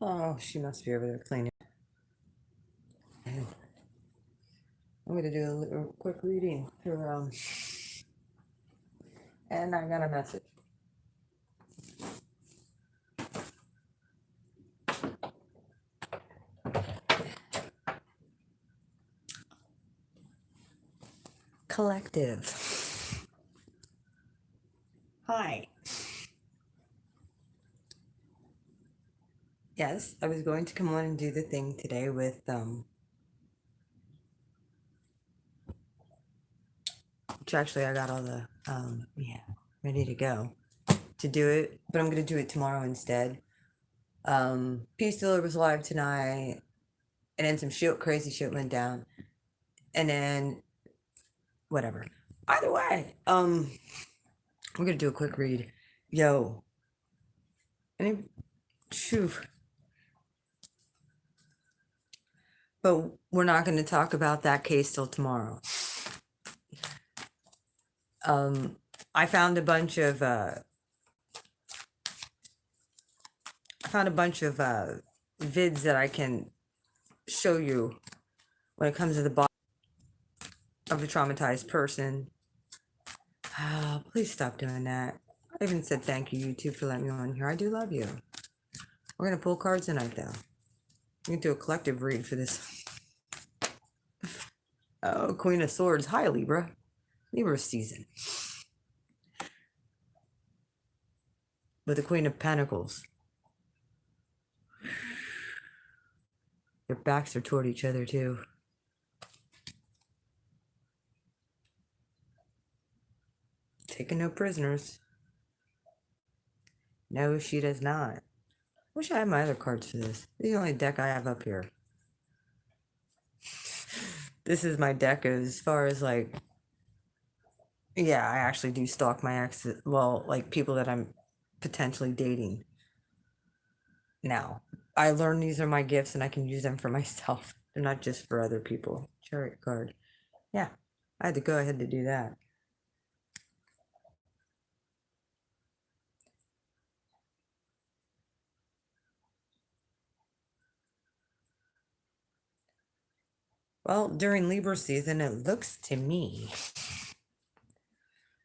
Oh, she must be over there cleaning. I'm going to do a little quick reading for, and I got a message. Collective. Hi. Yes, I was going to come on and do the thing today with, which actually I got all the, ready to go to do it, but I'm going to do it tomorrow instead. Peace Dealer was live tonight, and then some crazy shit went down, and then whatever. Either way, we're gonna do a quick read. Yo, any, phew. But we're not going to talk about that case till tomorrow. I found a bunch of vids that I can show you when it comes to the body of a traumatized person. Oh, please stop doing that. I even said thank you, YouTube, for letting me on here. I do love you. We're gonna pull cards tonight, though. We're gonna do a collective read for this. Oh, Queen of Swords. Hi, Libra. Libra season. With the Queen of Pentacles. Their backs are toward each other, too. Taking no prisoners. No, she does not. Wish I had my other cards for this. This is the only deck I have up here. This is my deck as far as like, yeah, I actually do stalk my exes. Well, like people that I'm potentially dating. Now, I learned these are my gifts and I can use them for myself. They're not just for other people. Chariot card. Yeah, I had to go ahead to do that. Well, during Libra season, it looks to me.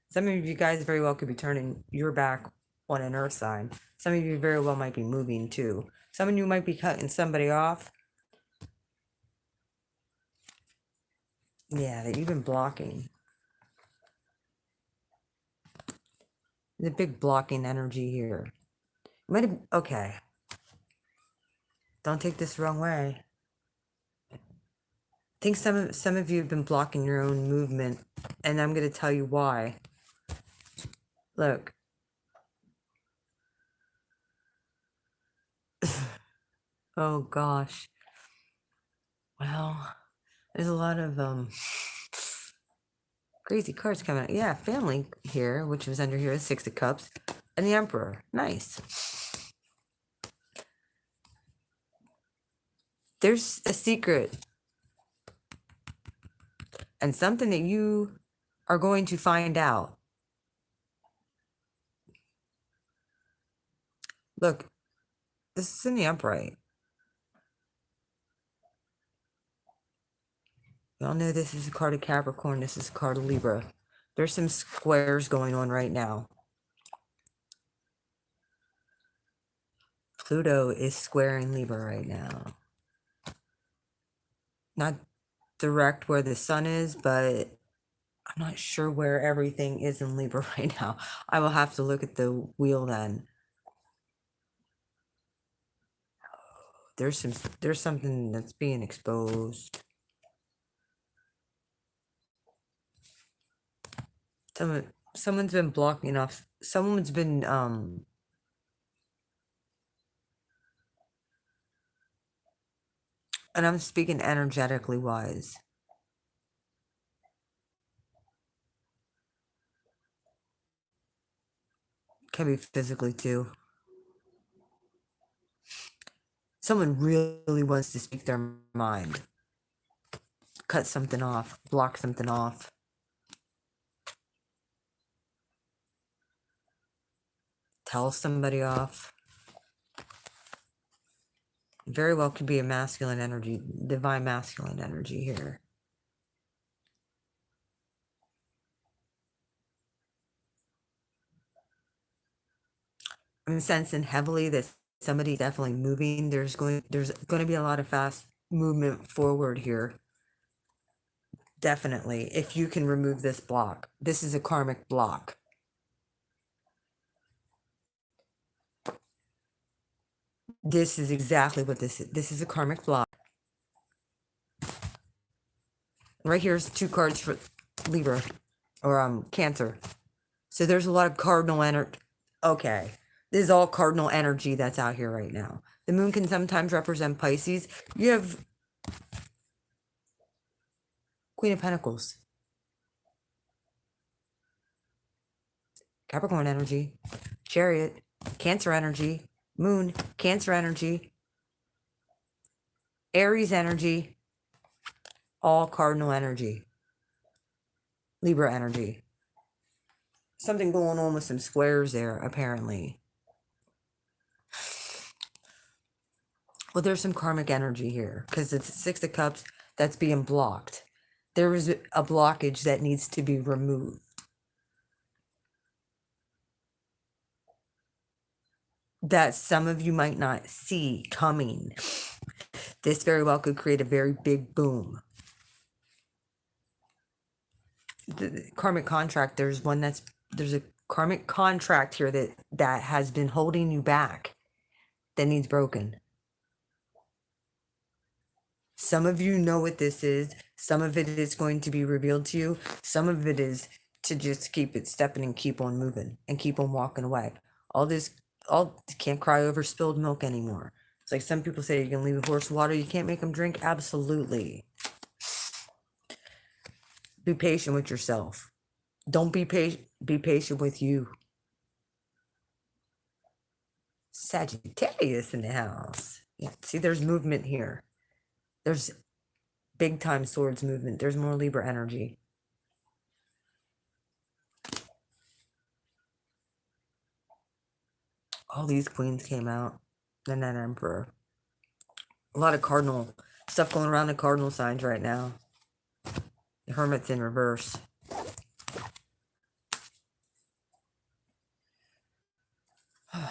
Some of you guys very well could be turning your back on an earth sign. Some of you very well might be moving too. Some of you might be cutting somebody off. Yeah, that you've been blocking. There's a big blocking energy here. Might have, okay. Don't take this the wrong way. I think some of you have been blocking your own movement, and I'm going to tell you why. Look. Oh gosh. Well, there's a lot of crazy cards coming out. Yeah, family here, which was under here, 6 of Cups, and the Emperor. Nice. There's a secret and something that you are going to find out. Look, this is in the upright. Y'all know this is a card of Capricorn. This is a card of Libra. There's some squares going on right now. Pluto is squaring Libra right now. Not direct where the sun is, but I'm not sure where everything is in Libra right now. I will have to look at the wheel then. There's something that's being exposed. Someone's been blocking off. Someone's been and I'm speaking energetically wise. Can be physically too. Someone really wants to speak their mind. Cut something off. Block something off. Tell somebody off. Very well could be a masculine energy, divine masculine energy here. I'm sensing heavily that somebody's definitely moving. There's going to be a lot of fast movement forward here. Definitely. If you can remove this block. This is a karmic block. This is exactly what this is. This is a karmic block. Right here's 2 cards for Libra or Cancer. So there's a lot of cardinal energy. Okay. This is all cardinal energy that's out here right now. The moon can sometimes represent Pisces. You have Queen of Pentacles. Capricorn energy. Chariot. Cancer energy. Moon. Cancer energy. Aries energy. All cardinal energy. Libra energy. Something going on with some squares there, apparently. Well, there's some karmic energy here because it's 6 of Cups that's being blocked. There is a blockage that needs to be removed. That some of you might not see coming. This very well could create a very big boom. The karmic contract, there's a karmic contract here that has been holding you back, that needs broken. Some of you know what this is. Some of it is going to be revealed to you. Some of it is to just keep it stepping and keep on moving and keep on walking away. All can't cry over spilled milk anymore. It's like some people say you can leave a horse water, you can't make them drink. Absolutely. Be patient with yourself. Don't be patient. Be patient with you. Sagittarius in the house. Yeah, see, there's movement here. There's big time swords movement. There's more Libra energy. All these queens came out. And that emperor. A lot of cardinal stuff going around the cardinal signs right now. The hermit's in reverse. Okay.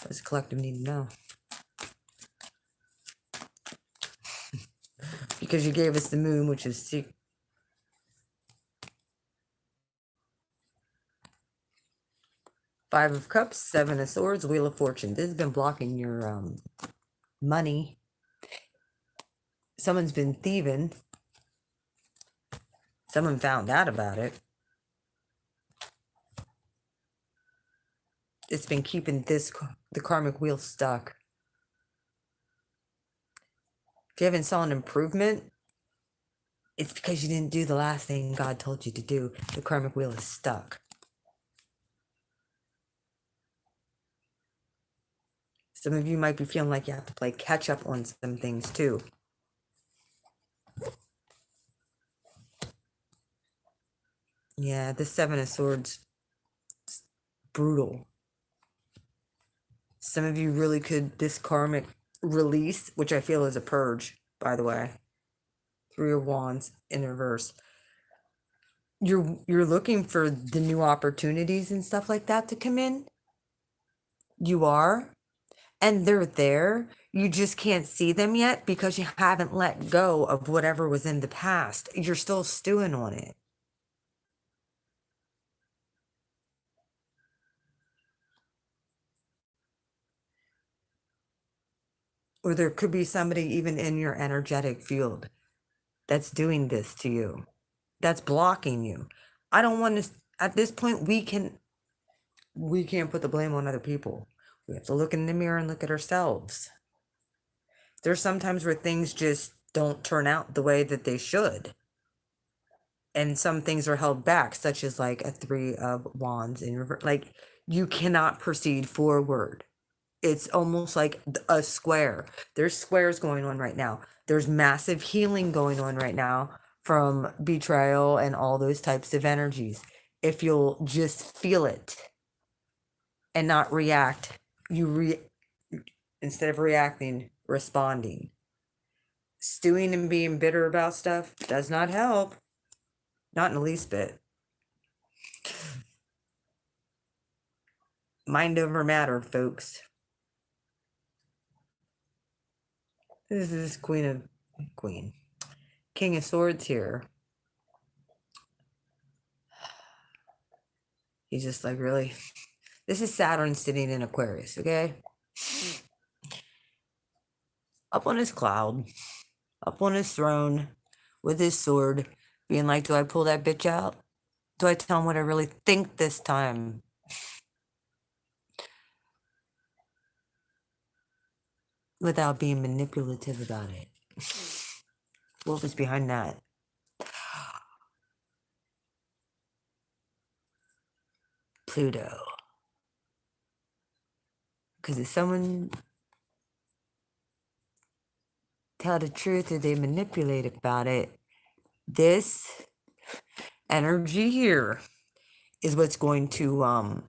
What does the collective need to know? Because you gave us the moon, which is secret. Five of Cups, 7 of Swords, Wheel of Fortune. This has been blocking your money. Someone's been thieving. Someone found out about it. It's been keeping the karmic wheel stuck. If you haven't saw an improvement, it's because you didn't do the last thing God told you to do. The karmic wheel is stuck. Some of you might be feeling like you have to play catch up on some things too. Yeah, the 7 of Swords, it's brutal. Some of you really could, this karmic release, which I feel is a purge, by the way. 3 of Wands in reverse. You're looking for the new opportunities and stuff like that to come in. You are. And they're there. You just can't see them yet because you haven't let go of whatever was in the past. You're still stewing on it. Or there could be somebody even in your energetic field that's doing this to you, that's blocking you. I don't want to, at this point, we can't put the blame on other people. We have to look in the mirror and look at ourselves. There's sometimes where things just don't turn out the way that they should. And some things are held back, such as like a 3 of Wands in reverse. Like, you cannot proceed forward. It's almost like a square. There's squares going on right now. There's massive healing going on right now from betrayal and all those types of energies. If you'll just feel it and not react, instead of reacting, responding. Stewing and being bitter about stuff does not help. Not in the least bit. Mind over matter, folks. This is King of Swords here. He's just like, really? This is Saturn sitting in Aquarius, okay? Up on his cloud, up on his throne, with his sword, being like, do I pull that bitch out? Do I tell him what I really think this time? Without being manipulative about it. What was behind that? Pluto. Because if someone tell the truth or they manipulate about it, this energy here is what's going to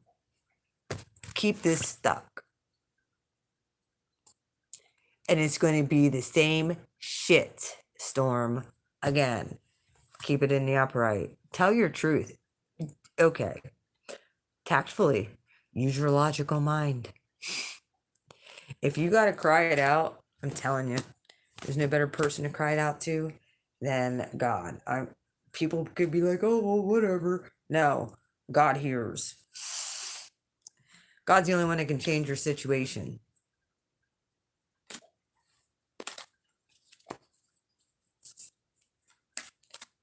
keep this stuck. And it's going to be the same shit storm again. Keep it in the upright. Tell your truth. Okay. Tactfully. Use your logical mind. If you got to cry it out, I'm telling you, there's no better person to cry it out to than God. People could be like, oh, well, whatever. No, God hears. God's the only one that can change your situation.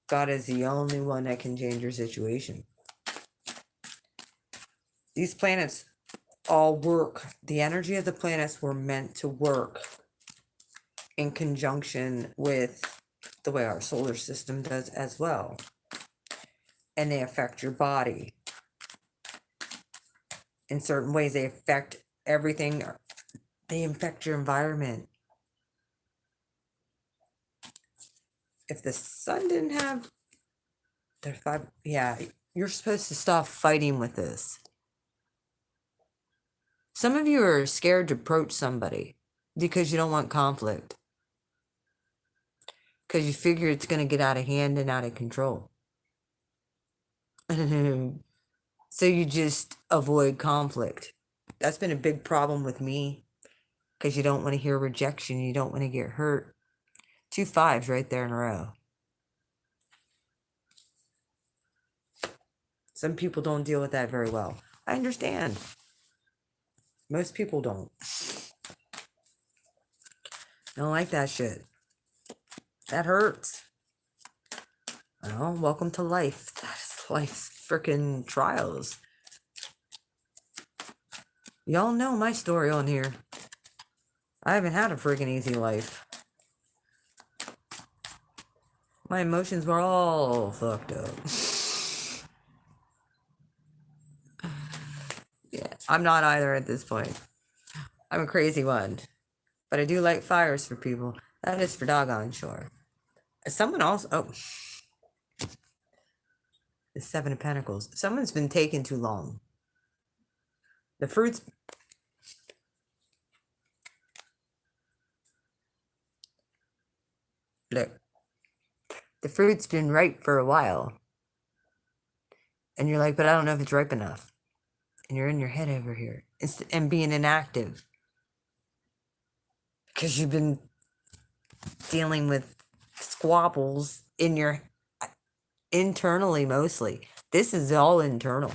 God is the only one that can change your situation. These planets all work. The energy of the planets were meant to work in conjunction with the way our solar system does as well. And they affect your body. In certain ways, they affect everything. They affect your environment. If the sun didn't have their you're supposed to stop fighting with this. Some of you are scared to approach somebody because you don't want conflict. Because you figure it's going to get out of hand and out of control. So you just avoid conflict. That's been a big problem with me. Because you don't want to hear rejection. You don't want to get hurt. 2 5s right there in a row. Some people don't deal with that very well. I understand. Most people don't. Don't like that shit. That hurts. Well, welcome to life. That's life's freaking trials. Y'all know my story on here. I haven't had a freaking easy life. My emotions were all fucked up. Yeah, I'm not either at this point. I'm a crazy one. But I do light fires for people. That is for doggone sure. Someone else... Oh. The 7 of Pentacles. Someone's been taking too long. The fruits... Look. The fruit's been ripe for a while. And you're like, but I don't know if it's ripe enough. And you're in your head over here. And being inactive. Because you've been dealing with squabbles in your... Internally, mostly. This is all internal.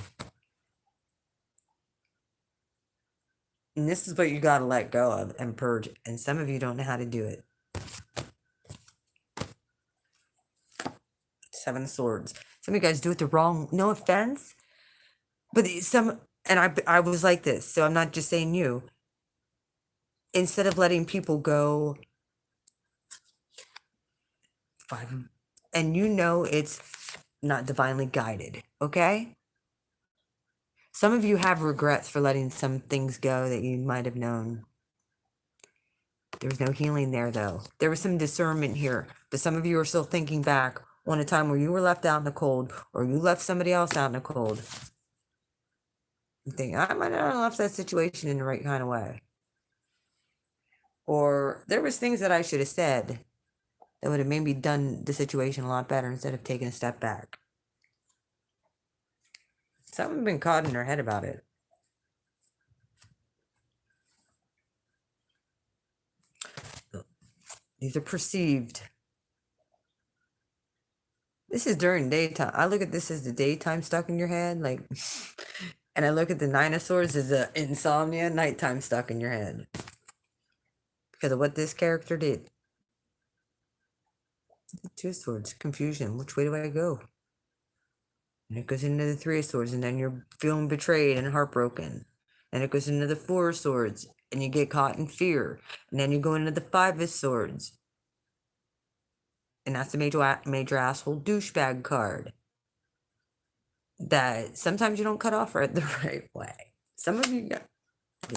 And this is what you got to let go of and purge. And some of you don't know how to do it. 7 of Swords. Some of you guys do it the wrong... No offense. But some... And I was like this. So I'm not just saying you. Instead of letting people go... 5... And you know it's not divinely guided. Okay? Some of you have regrets for letting some things go that you might have known. There was no healing there, though. There was some discernment here. But some of you are still thinking back on a time where you were left out in the cold, or you left somebody else out in the cold. You think, I might not have left that situation in the right kind of way. Or there was things that I should have said that would have maybe done the situation a lot better instead of taking a step back. Some have been caught in their head about it. These are perceived. This is during daytime. I look at this as the daytime stuck in your head, like, and I look at the Nine of Swords as the insomnia, nighttime stuck in your head. Because of what this character did. The Two of Swords, confusion. Which way do I go? And it goes into the Three of Swords, and then you're feeling betrayed and heartbroken. And it goes into the Four of Swords, and you get caught in fear. And then you go into the Five of Swords. And that's the major asshole douchebag card. That sometimes you don't cut off right the right way. Some of you got,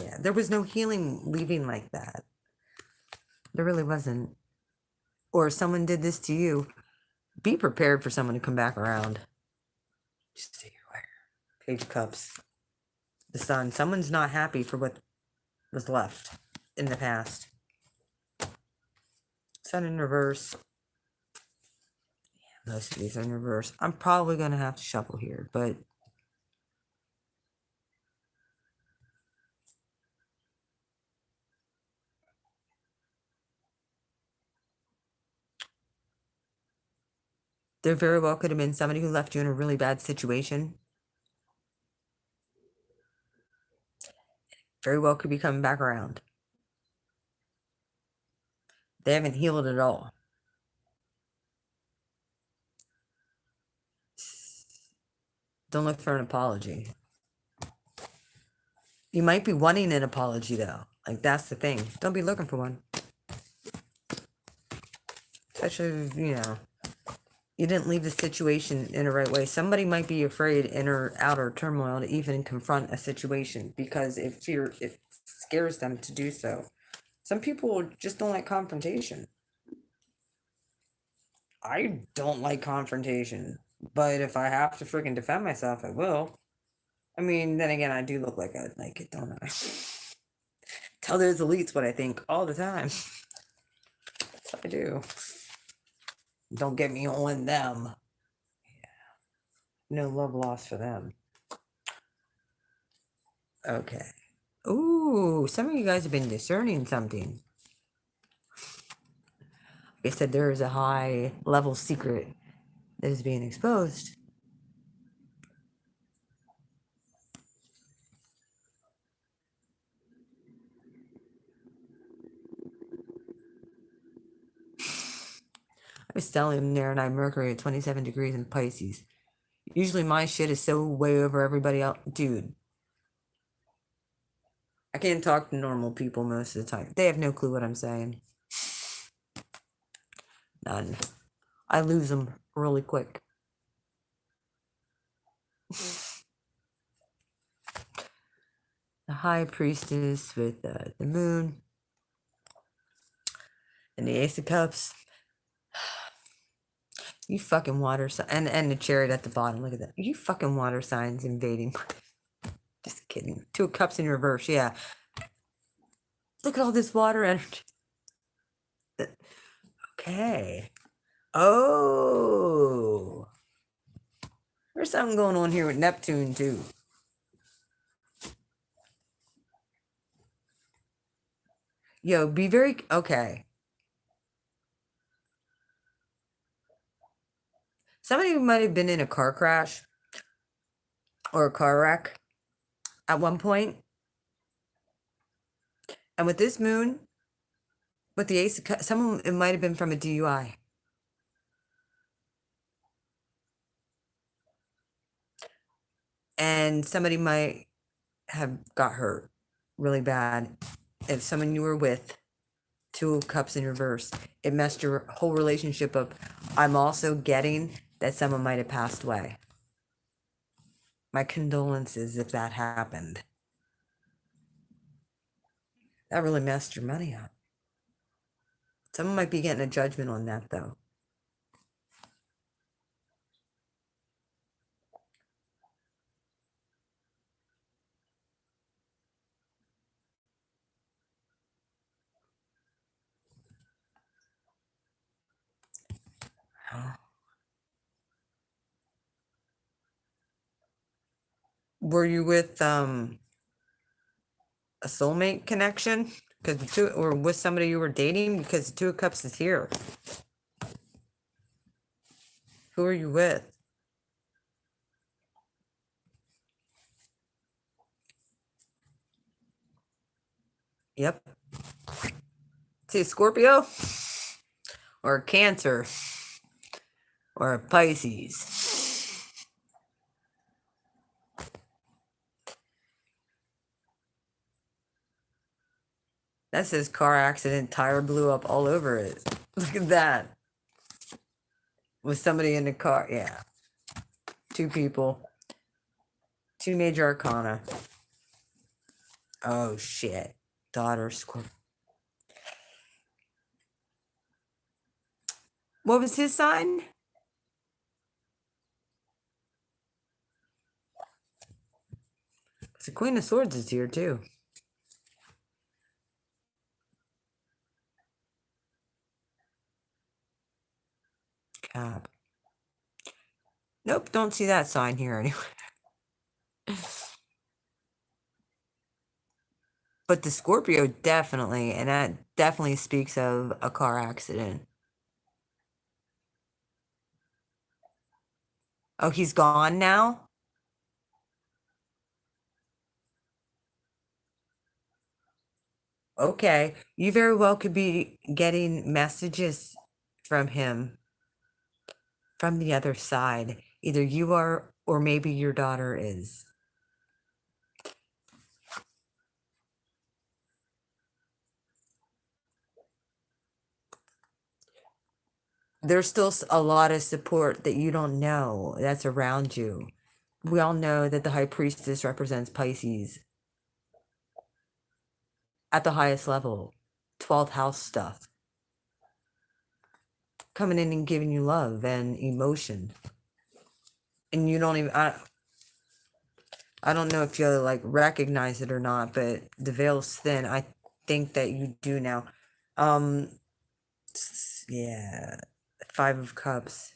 yeah, there was no healing leaving like that. There really wasn't. Or if someone did this to you, be prepared for someone to come back around. Just stay aware. Page of Cups. The Sun. Someone's not happy for what was left in the past. Sun in reverse. Yeah, most of these are in reverse. I'm probably going to have to shuffle here, but there very well could have been somebody who left you in a really bad situation. Very well could be coming back around. They haven't healed at all. Don't look for an apology. You might be wanting an apology, though. Like, that's the thing. Don't be looking for one. Especially if, you know, you didn't leave the situation in the right way. Somebody might be afraid, inner, outer turmoil, to even confront a situation because it scares them to do so. Some people just don't like confrontation. I don't like confrontation, but if I have to freaking defend myself, I will. I mean, then again, I do look like I like it, don't I? Tell those elites what I think all the time. Yes, I do. Don't get me on them. Yeah. No love lost for them. Okay. Ooh, some of you guys have been discerning something. Like I said, there is a high level secret that is being exposed. I was telling him there and I Mercury at 27 degrees in Pisces. Usually my shit is so way over everybody else. Dude, I can't talk to normal people most of the time. They have no clue what I'm saying. None. I lose them really quick. The High Priestess with the Moon. And the Ace of Cups. You fucking water sign. And the Chariot at the bottom. Look at that. You fucking water signs invading. Just kidding. Two of Cups in reverse. Yeah. Look at all this water energy. Okay. Oh. There's something going on here with Neptune, too. Yo, be very... Okay. Somebody might have been in a car crash or a car wreck at one point. And with this moon, with the Ace of Cups, someone, it might have been from a DUI. And somebody might have got hurt really bad. If someone you were with, Two of Cups in reverse, it messed your whole relationship up. I'm also getting that someone might have passed away. My condolences if that happened. That really messed your money up. Someone might be getting a judgment on that, though. Were you with a soulmate connection? Because the two, or with somebody you were dating? Because the Two of Cups is here. Who are you with? Yep. See, a Scorpio or a Cancer or a Pisces. That says car accident, tire blew up all over it. Look at that. With somebody in the car. Yeah. Two people. Two major arcana. Oh, shit. Daughter Scorpio. What was his sign? The Queen of Swords is here too. Cap. Nope, don't see that sign here anyway. But the Scorpio definitely, and that definitely speaks of a car accident. Oh, he's gone now? Okay. You very well could be getting messages from him from the other side. Either you are, or maybe your daughter is. There's still a lot of support that you don't know that's around you. We all know that the High Priestess represents Pisces at the highest level, 12th house stuff. Coming in and giving you love and emotion. And you don't even, I don't know if you like recognize it or not, but the veil's thin. I think that you do now. Yeah, Five of Cups.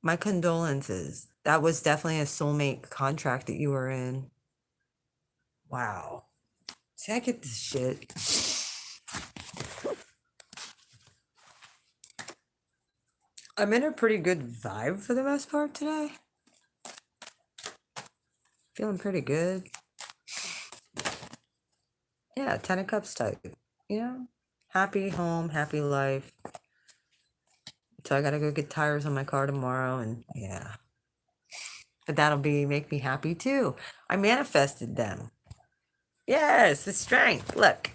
My condolences. That was definitely a soulmate contract that you were in. Wow. See, I get this shit. I'm in a pretty good vibe for the most part today. Feeling pretty good. Yeah, 10 of Cups type. You know? Happy home, happy life. So I gotta go get tires on my car tomorrow, and yeah. But that'll make me happy too. I manifested them. Yes, the strength. Look.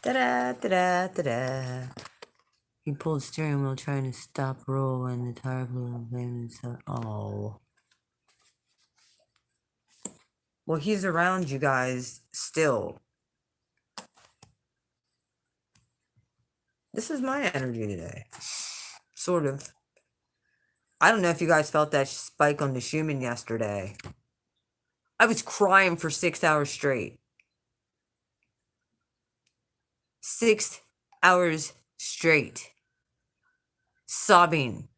Da-da, da-da, da-da. He pulled steering wheel trying to stop roll and the tire blew and blamed himself. Oh. Well, he's around you guys still. This is my energy today. Sort of. I don't know if you guys felt that spike on the Schumann yesterday. I was crying for 6 hours straight. 6 hours straight. Sobbing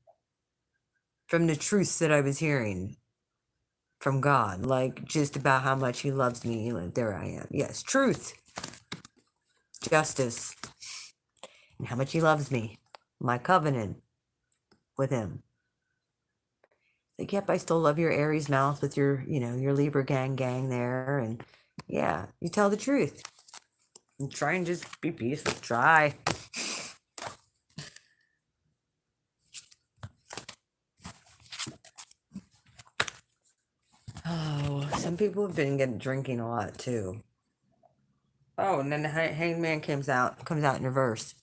from the truths that I was hearing from God, like just about how much he loves me. Like, there I am. Yes, truth, justice, and how much he loves me. My covenant with him. Like, yep, I still love your Aries mouth with your, your Libra gang there. And yeah, you tell the truth. And try and just be peaceful. Try. Oh, some people have been drinking a lot too. Oh, and then the Hangman comes out in reverse.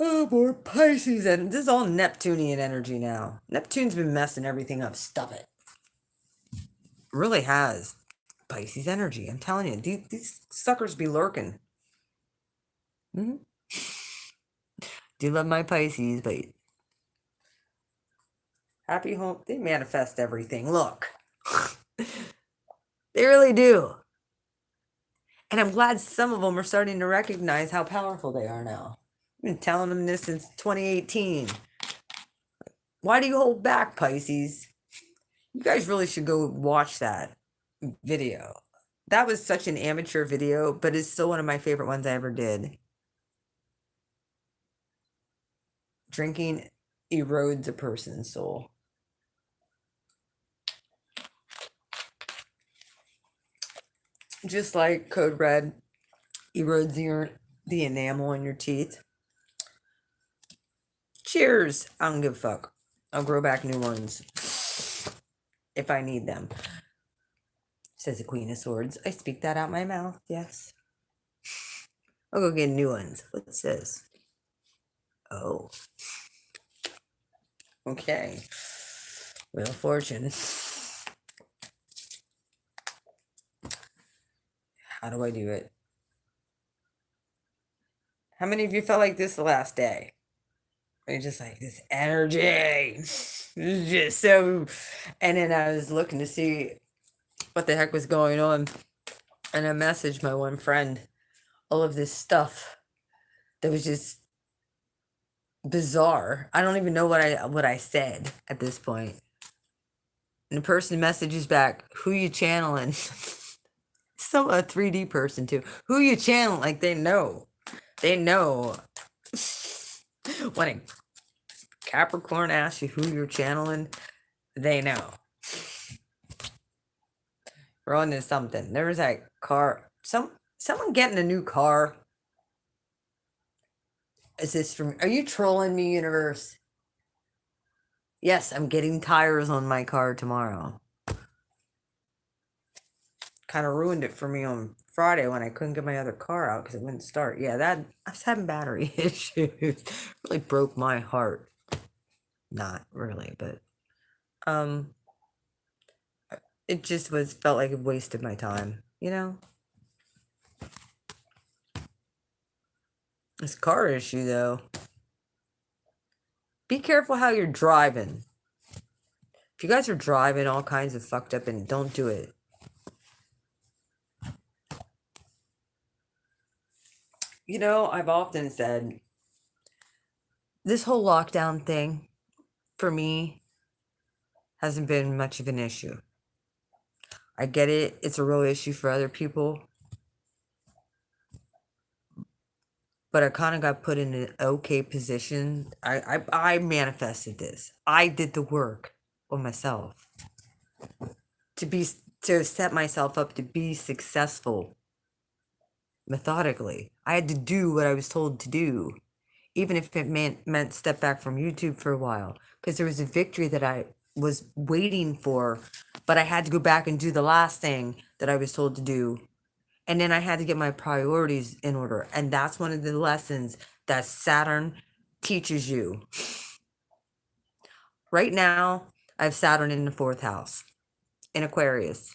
Oh, more Pisces, and this is all Neptunian energy now. Neptune's been messing everything up. Stop it. Really has. Pisces energy. I'm telling you, these suckers be lurking. Mm-hmm. Do love my Pisces, but happy home. They manifest everything. Look. They really do. And I'm glad some of them are starting to recognize how powerful they are now. I've been telling them this since 2018. Why do you hold back, Pisces? You guys really should go watch that video. That was such an amateur video, but it's still one of my favorite ones I ever did. Drinking erodes a person's soul. Just like Code Red erodes the enamel in your teeth. Cheers. I don't give a fuck. I'll grow back new ones if I need them. Says the Queen of Swords. I speak that out my mouth. Yes. I'll go get new ones. What's this? Oh. Okay. Wheel of Fortune. How do I do it? How many of you felt like this the last day? You're just like, this energy. This is just so. And then I was looking to see what the heck was going on. And I messaged my one friend all of this stuff that was just bizarre. I don't even know what I said at this point. And the person messages back, who you channeling? So a 3D person too. Who you channeling? Like they know. They know. When a Capricorn asks you who you're channeling, they know. We're on to something. There was that car. Someone getting a new car. Is this from? Are you trolling me, universe? Yes, I'm getting tires on my car tomorrow. Kind of ruined it for me on Friday when I couldn't get my other car out because it wouldn't start. Yeah, I was having battery issues. Really broke my heart. Not really, but it just felt like it wasted my time, you know? This car issue though. Be careful how you're driving. If you guys are driving all kinds of fucked up, and don't do it. You know, I've often said this whole lockdown thing for me hasn't been much of an issue. I get it. It's a real issue for other people. But I kind of got put in an okay position. I manifested this. I did the work on myself to set myself up to be successful methodically. I had to do what I was told to do, even if it meant step back from YouTube for a while, because there was a victory that I was waiting for, but I had to go back and do the last thing that I was told to do. And then I had to get my priorities in order. And that's one of the lessons that Saturn teaches you. Right now, I have Saturn in the 4th house in Aquarius.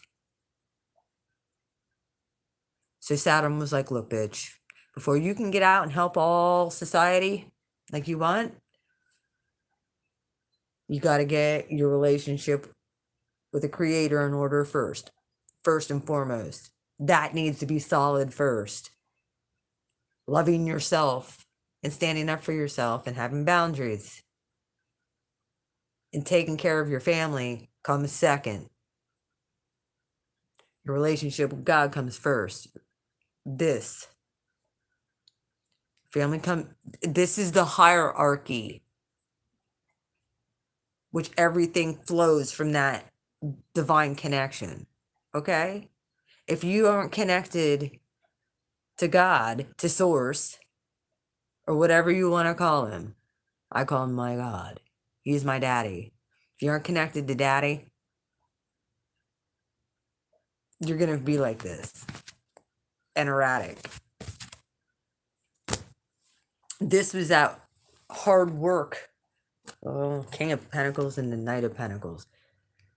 So Saturn was like, look, bitch, before you can get out and help all society like you want, you got to get your relationship with the creator in order first and foremost. That needs to be solid first. Loving yourself and standing up for yourself and having boundaries and taking care of your family comes second. Your relationship with God comes first. This is the hierarchy, which everything flows from that divine connection. Okay? If you aren't connected to God, to source, or whatever you want to call him, I call him my God. He's my daddy. If you aren't connected to daddy, you're going to be like this and erratic. This was that hard work. Oh, King of Pentacles and the Knight of Pentacles.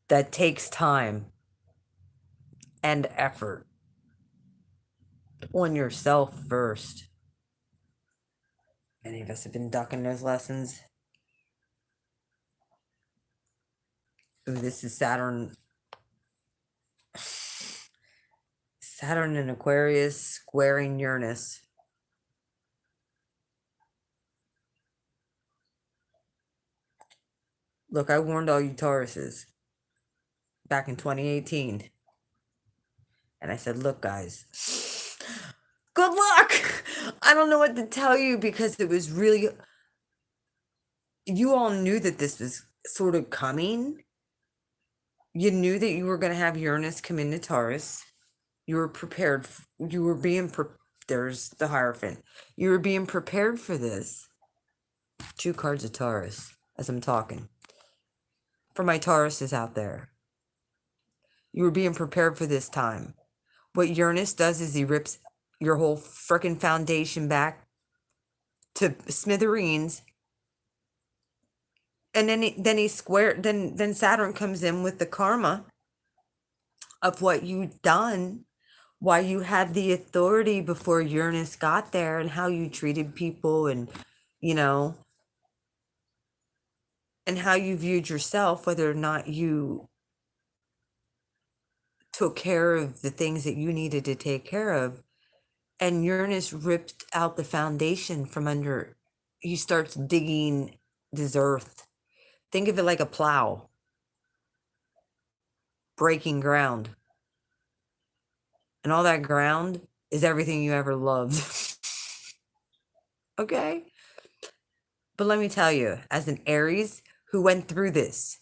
That takes time and effort on yourself first. Many of us have been ducking those lessons. Ooh, this is Saturn. Saturn in Aquarius squaring Uranus. Look, I warned all you Tauruses back in 2018. And I said, look, guys, good luck. I don't know what to tell you because it was really, you all knew that this was sort of coming. You knew that you were going to have Uranus come into Taurus. You were prepared. You were being, there's the Hierophant. You were being prepared for this. 2 cards of Taurus as I'm talking. For my Tauruses out there. You were being prepared for this time. What Uranus does is he rips your whole frickin' foundation back to smithereens. And then Saturn comes in with the karma of what you've done, why you had the authority before Uranus got there, and how you treated people, and you know, and how you viewed yourself, whether or not you took care of the things that you needed to take care of. And Uranus ripped out the foundation from under. He starts digging this earth. Think of it like a plow, breaking ground. And all that ground is everything you ever loved. Okay? But let me tell you, as an Aries who went through this,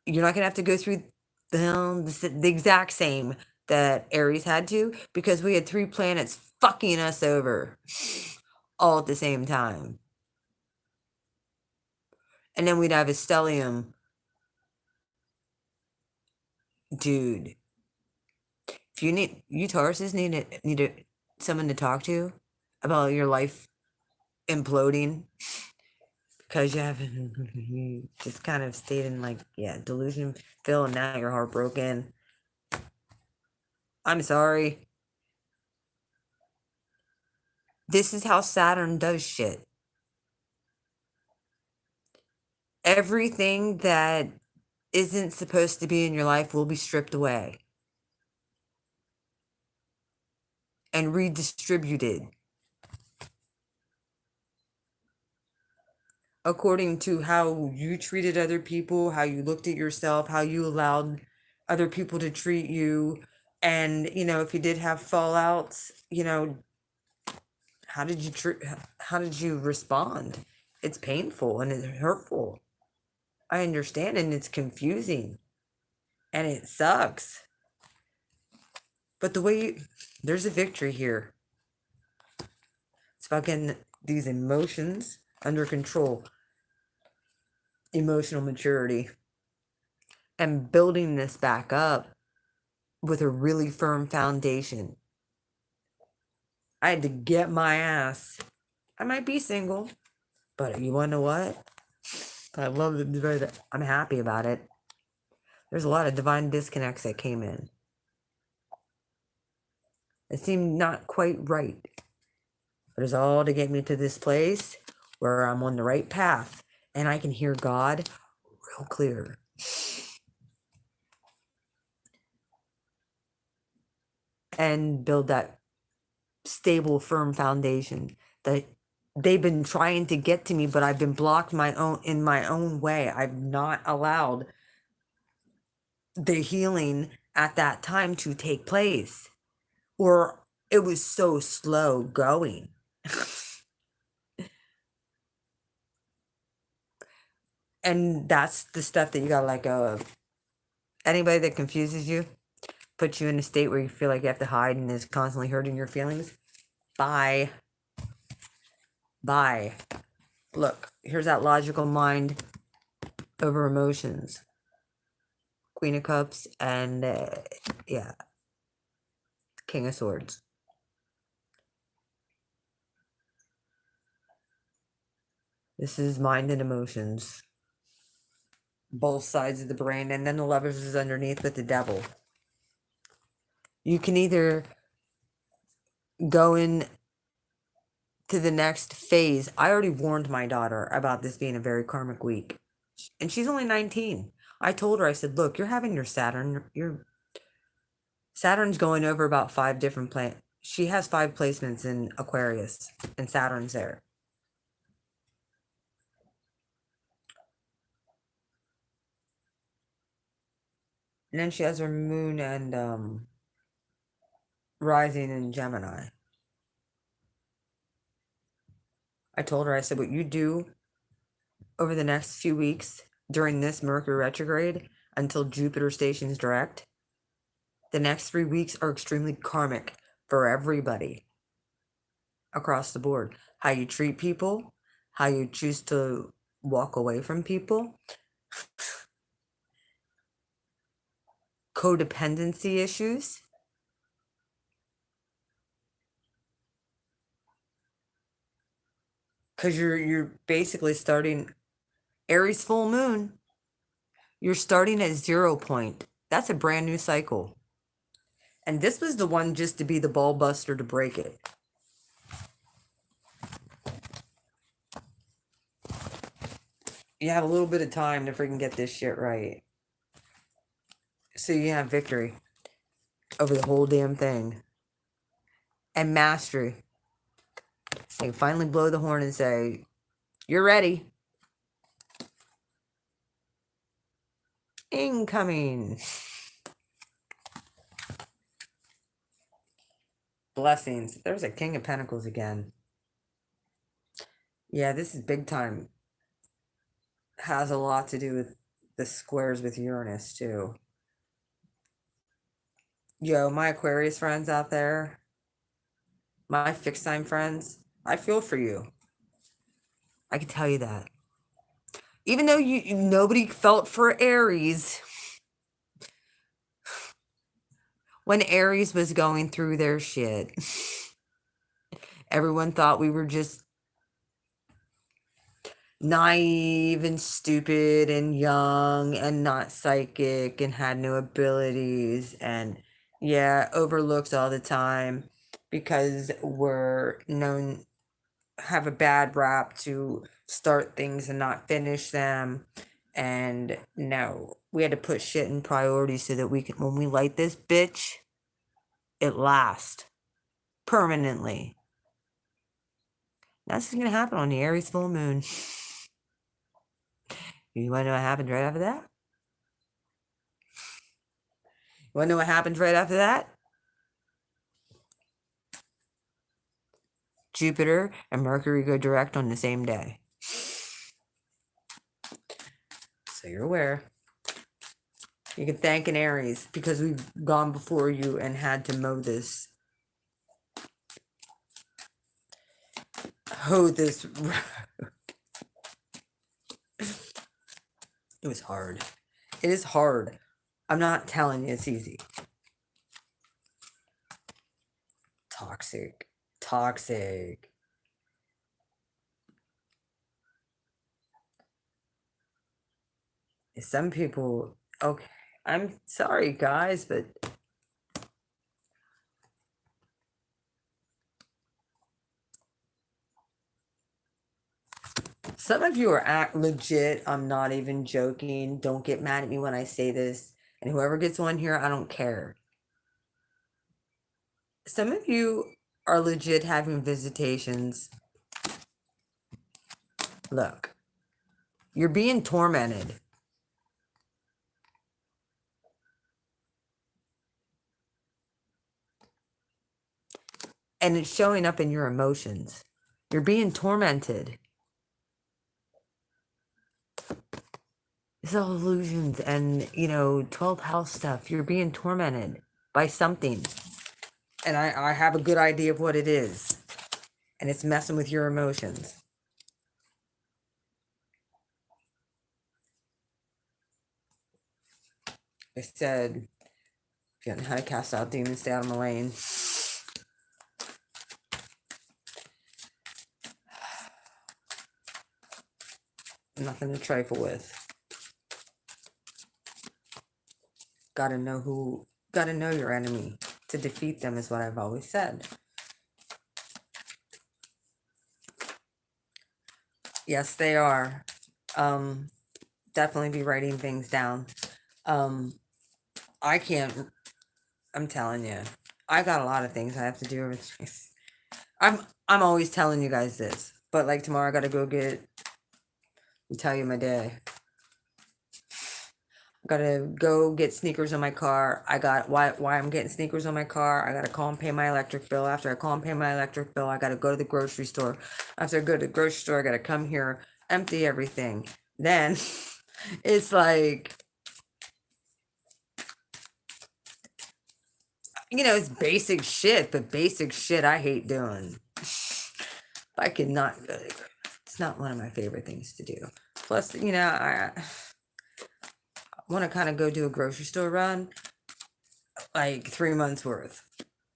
you're not going to have to go through the exact same that Aries had to, because we had 3 planets fucking us over all at the same time. And then we'd have a stellium. Dude, if you Tauruses need someone to talk to about your life imploding because you just kind of stayed in like, yeah, delusion, Phil, and now you're heartbroken. I'm sorry. This is how Saturn does shit. Everything that isn't supposed to be in your life will be stripped away and redistributed according to how you treated other people, how you looked at yourself, how you allowed other people to treat you. And, if you did have fallouts, how did you respond? It's painful and it's hurtful. I understand, and it's confusing and it sucks. But there's a victory here. It's about getting these emotions under control, emotional maturity, and building this back up with a really firm foundation. I had to get my ass. I might be single, but you want to know what? I love it. I'm happy about it. There's a lot of divine disconnects that came in. It seemed not quite right. But it's all to get me to this place where I'm on the right path and I can hear God real clear. And build that stable, firm foundation that they've been trying to get to me, but I've been blocked in my own way. I've not allowed the healing at that time to take place, or it was so slow going. And that's the stuff that you gotta let go of. Anybody that confuses you, puts you in a state where you feel like you have to hide and is constantly hurting your feelings, bye. Look, here's that logical mind over emotions. Queen of Cups and, King of Swords. This is mind and emotions. Both sides of the brain, and then the Lovers is underneath with the Devil. You can either go in to the next phase. I already warned my daughter about this being a very karmic week. And she's only 19. I told her, I said, look, you're having your Saturn's going over about 5 different planets. She has 5 placements in Aquarius, and Saturn's there. And then she has her moon and rising in Gemini. I told her, I said, what you do over the next few weeks during this Mercury retrograde until Jupiter stations direct, the next 3 weeks are extremely karmic for everybody across the board. How you treat people, how you choose to walk away from people, codependency issues. Because you're basically starting Aries full moon. You're starting at 0 point. That's a brand new cycle. And this was the one just to be the ball buster to break it. You have a little bit of time to freaking get this shit right. So you have victory over the whole damn thing. And mastery. So you finally blow the horn and say, you're ready. Incoming. Blessings. There's a King of Pentacles again. Yeah, this is big time. Has a lot to do with the squares with Uranus, too. Yo, my Aquarius friends out there, my fixed sign friends, I feel for you. I can tell you that. Even though nobody felt for Aries when Aries was going through their shit. Everyone thought we were just naive and stupid and young and not psychic and had no abilities and overlooked all the time because we're known have a bad rap to start things and not finish them. And no, we had to put shit in priority so that we can, when we light this bitch, it lasts permanently. That's what's gonna happen on the Aries full moon. You wanna know what happens right after that? You wanna know what happens right after that? Jupiter and Mercury go direct on the same day. So you're aware. You can thank an Aries because we've gone before you and had to mow this. Hoe this. It was hard. It is hard. I'm not telling you it's easy. Toxic. Toxic. Some people, okay, I'm sorry, guys, but some of you are legit. I'm not even joking. Don't get mad at me when I say this. And whoever gets one here, I don't care. Some of you are legit having visitations. Look, you're being tormented. And it's showing up in your emotions. You're being tormented. It's all illusions and, 12th house stuff. You're being tormented by something. And I have a good idea of what it is. And it's messing with your emotions. I said, if you don't know how to cast out demons, stay out of my lane. Nothing to trifle with. Gotta know your enemy. To defeat them is what I've always said. Yes, they are. Definitely be writing things down. I can't, I'm telling you, I got a lot of things I have to do over this. I'm always telling you guys this, but like tomorrow I gotta go tell you my day. Gotta go get sneakers on my car. I got why I'm getting sneakers on my car. I gotta call and pay my electric bill. After I call and pay my electric bill, I gotta go to the grocery store. After I go to the grocery store, I gotta come here, empty everything. Then it's like, it's basic shit, but basic shit I hate doing. I could not go to the it's not one of my favorite things to do. Plus, I want to kind of go do a grocery store run, like 3 months worth,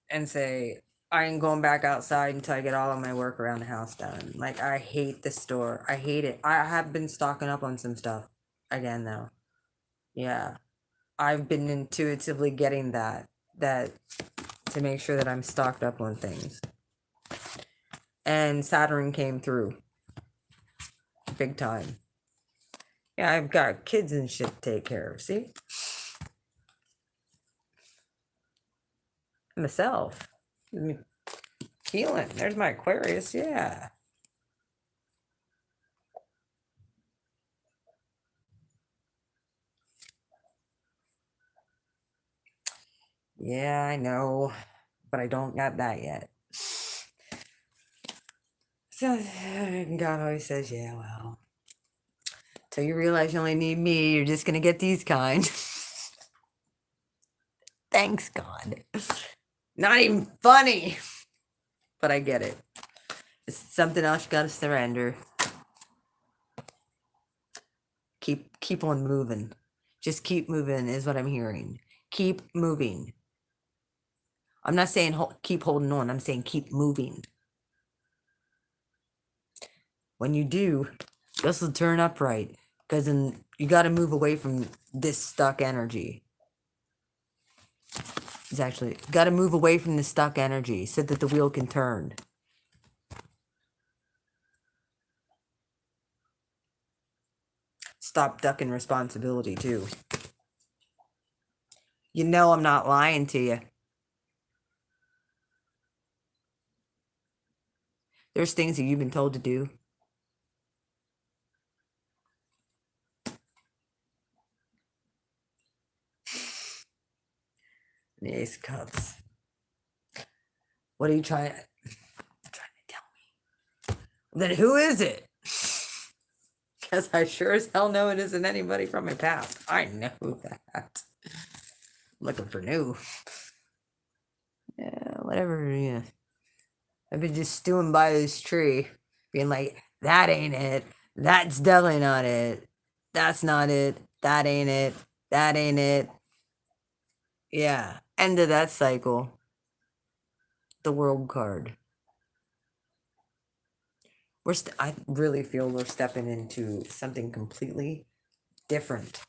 and say, I ain't going back outside until I get all of my work around the house done. Like, I hate the store. I hate it. I have been stocking up on some stuff again, though. Yeah. I've been intuitively getting that to make sure that I'm stocked up on things. And Saturn came through big time. Yeah, I've got kids and shit to take care of. See? Myself. Healing. There's my Aquarius. Yeah. Yeah, I know. But I don't got that yet. So God always says, yeah, well. Till you realize you only need me, you're just gonna get these kind. Thanks, God. Not even funny. But I get it. It's something else you gotta surrender. Keep on moving. Just keep moving is what I'm hearing. Keep moving. I'm not saying keep holding on. I'm saying keep moving. When you do, this will turn upright. Because then you got to move away from this stuck energy. It's actually got to move away from the stuck energy so that the wheel can turn. Stop ducking responsibility too. I'm not lying to you. There's things that you've been told to do. The Ace of Cups. What are you trying to tell me? Then who is it? Because I sure as hell know it isn't anybody from my past. I know that. I'm looking for new. Yeah, whatever, yeah. I've been just stewing by this tree, being like, that ain't it. That's definitely not it. That's not it. That ain't it. That ain't it. Yeah. End of that cycle. The World card. I really feel we're stepping into something completely different.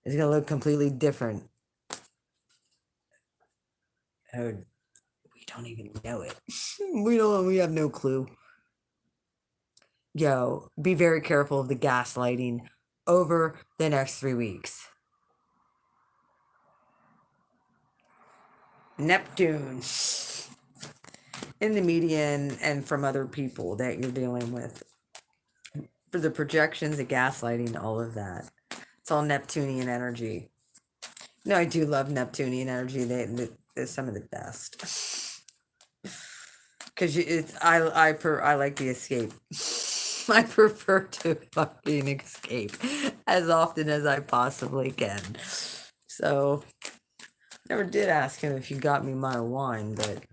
It's gonna look completely different. Oh, we don't even know it. We have no clue. Yo, be very careful of the gaslighting over the next 3 weeks. Neptune in the media and from other people that you're dealing with. For the projections, the gaslighting, all of that. It's all Neptunian energy. No, I do love Neptunian energy. They're some of the best. Because I like the escape. I prefer to fucking escape as often as I possibly can. So, never did ask him if he got me my wine, but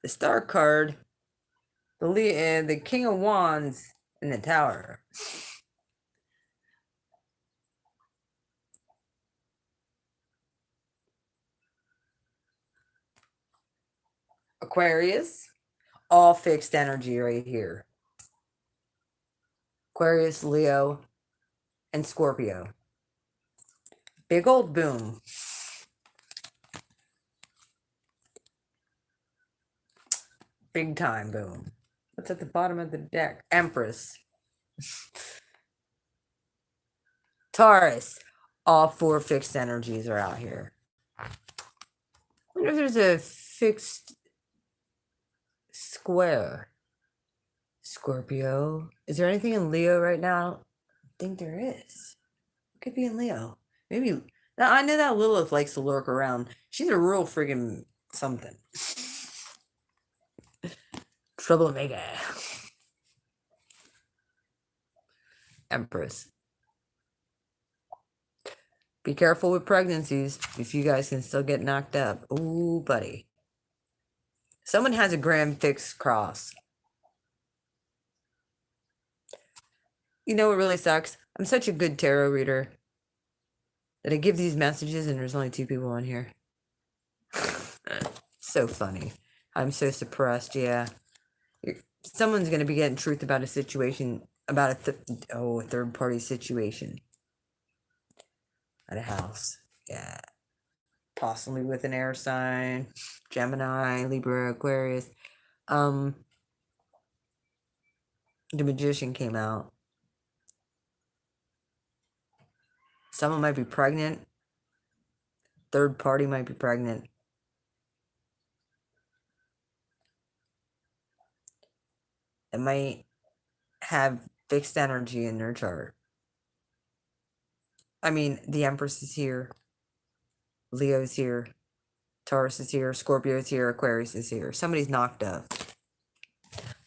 the Star card, the King of Wands in the Tower. Aquarius, all fixed energy right here. Aquarius, Leo, and Scorpio. Big old boom. Big time boom. What's at the bottom of the deck? Empress. Taurus. All 4 fixed energies are out here. I wonder if there's a fixed square. Scorpio. Is there anything in Leo right now? I don't think there is. Could be in Leo. Maybe. I know that Lilith likes to lurk around. She's a real friggin' something. Troublemaker. Empress. Be careful with pregnancies if you guys can still get knocked up. Ooh, buddy. Someone has a grand fixed cross. You know what really sucks? I'm such a good tarot reader that I give these messages and there's only 2 people on here. So funny. I'm so suppressed, yeah. Someone's going to be getting truth about a situation, about a third party situation at a house. Yeah. Possibly with an air sign, Gemini, Libra, Aquarius. The Magician came out. Someone might be pregnant. Third party might be pregnant. It might have fixed energy in their chart. I mean, the Empress is here. Leo's here. Taurus is here. Scorpio is here. Aquarius is here. Somebody's knocked up.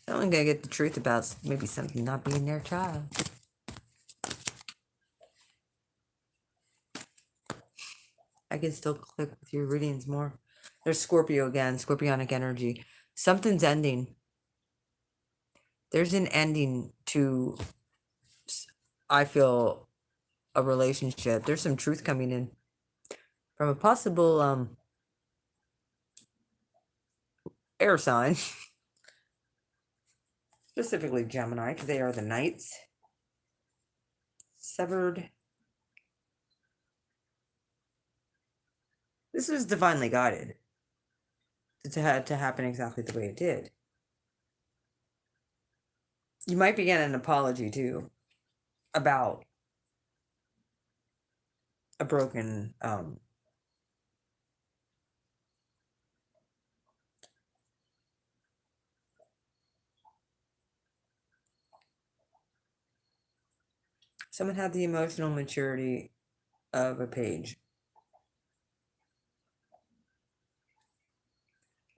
Someone's gonna get the truth about maybe something not being their child. I can still click with your readings more. There's Scorpio again. Scorpionic energy. Something's ending. There's an ending to, I feel, a relationship. There's some truth coming in from a possible air sign, specifically Gemini, because they are the knights. Severed. This was divinely guided to happen exactly the way it did. You might be getting an apology too about a broken someone had the emotional maturity of a page.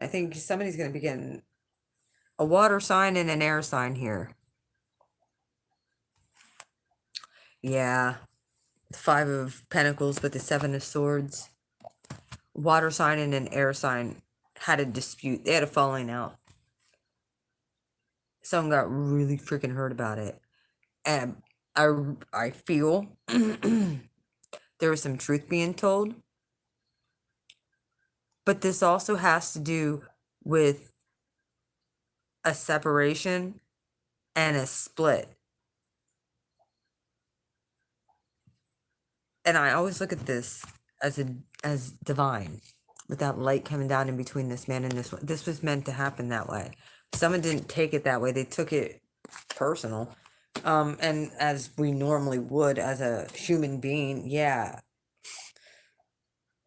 I think somebody's going to be getting a water sign and an air sign here. Yeah. 5 of Pentacles with the 7 of Swords. Water sign and an air sign had a dispute. They had a falling out. Someone got really freaking hurt about it. And I feel there was some truth being told. But this also has to do with a separation and a split. And I always look at this as divine, with that light coming down in between this man and this one. This was meant to happen that way. Someone didn't take it that way. They took it personal. And as we normally would as a human being, yeah.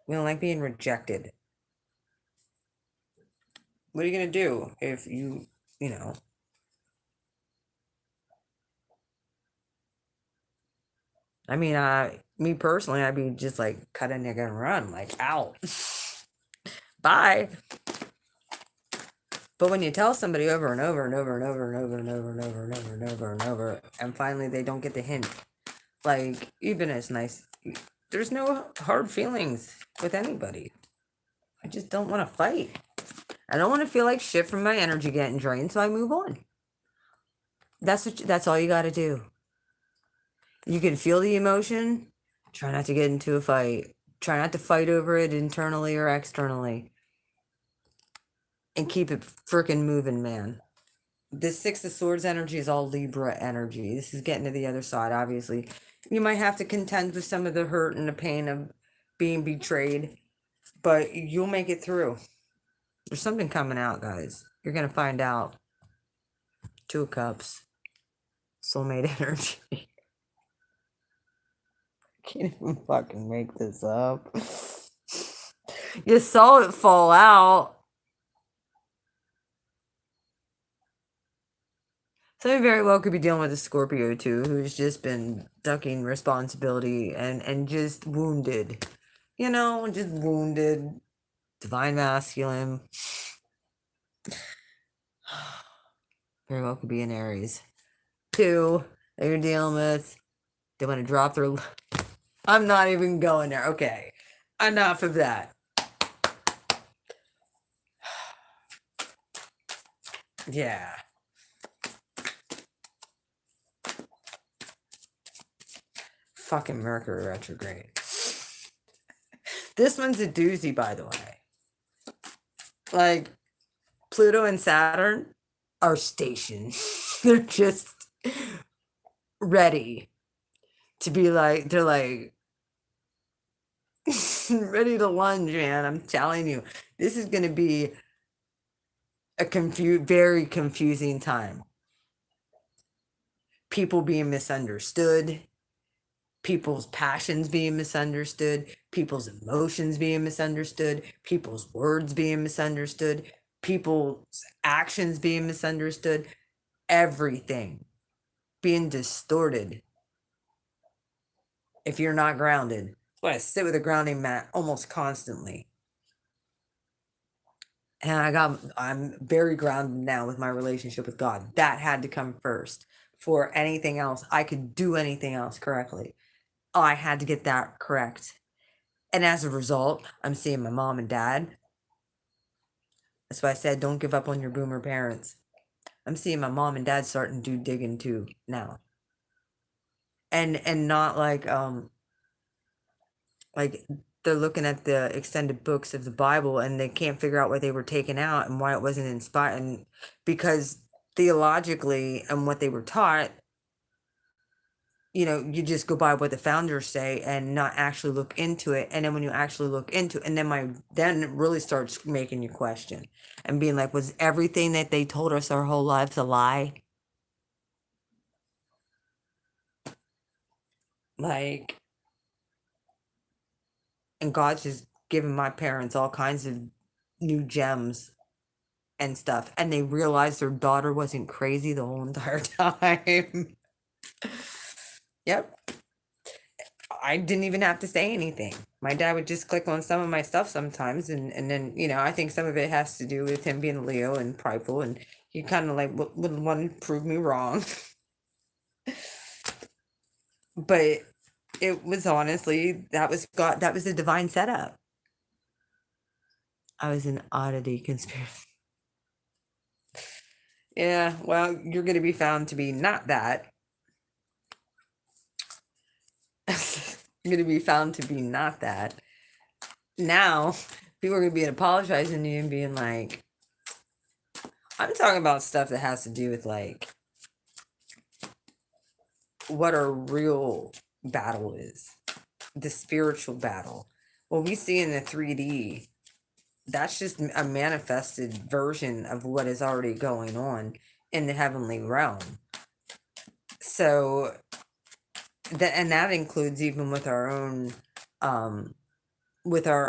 We don't like being rejected. What are you going to do if you know? I mean, me personally, I'd be just like, cut a nigga and run, like, out. Bye. But when you tell somebody over and over and over and over and over and over and over and over and over and over, and finally they don't get the hint, like, even as nice, there's no hard feelings with anybody. I just don't want to fight. I don't want to feel like shit from my energy getting drained, so I move on. That's all you got to do. You can feel the emotion. Try not to get into a fight. Try not to fight over it internally or externally. And keep it freaking moving, man. This 6 of Swords energy is all Libra energy. This is getting to the other side, obviously. You might have to contend with some of the hurt and the pain of being betrayed, but you'll make it through. There's something coming out, guys. You're going to find out. 2 of Cups. Soulmate energy. I can't even fucking make this up. You saw it fall out. So I very well could be dealing with a Scorpio too, who's just been ducking responsibility and just wounded. You know, just wounded. Divine masculine. Very well could be an Aries. Two that you're dealing with. They want to drop their. I'm not even going there. Okay. Enough of that. Yeah. Fucking Mercury retrograde. This one's a doozy, by the way. Like, Pluto and Saturn are stationed. They're just ready to be like, they're like, ready to lunge, man. I'm telling you. This is going to be a very confusing time. People being misunderstood, people's passions being misunderstood, people's emotions being misunderstood, people's words being misunderstood, people's actions being misunderstood, everything being distorted if you're not grounded. That's why I sit with a grounding mat almost constantly. And I'm very grounded now with my relationship with God. That had to come first. For anything else, I could do anything else correctly. I had to get that correct. And as a result, I'm seeing my mom and dad. That's why I said don't give up on your boomer parents. I'm seeing my mom and dad starting to do digging too now. And not like they're looking at the extended books of the Bible and they can't figure out why they were taken out and why it wasn't inspired, and because theologically and what they were taught, you just go by what the founders say and not actually look into it. And then when you actually look into it, and then it really starts making you question and being like, was everything that they told us our whole lives a lie? Like, and God's just giving my parents all kinds of new gems and stuff, and they realized their daughter wasn't crazy the whole entire time. Yep. I didn't even have to say anything. My dad would just click on some of my stuff sometimes, and then I think some of it has to do with him being a Leo and prideful, and he kind of like would want to prove me wrong. But it was honestly, that was God. That was a divine setup. I was an oddity conspiracy. Yeah, well, you're going to be found to be not that. You're going to be found to be not that. Now, people are going to be apologizing to you and being like, I'm talking about stuff that has to do with like what a real battle is, the spiritual battle. What we see in the 3D, that's just a manifested version of what is already going on in the heavenly realm. So that includes even with our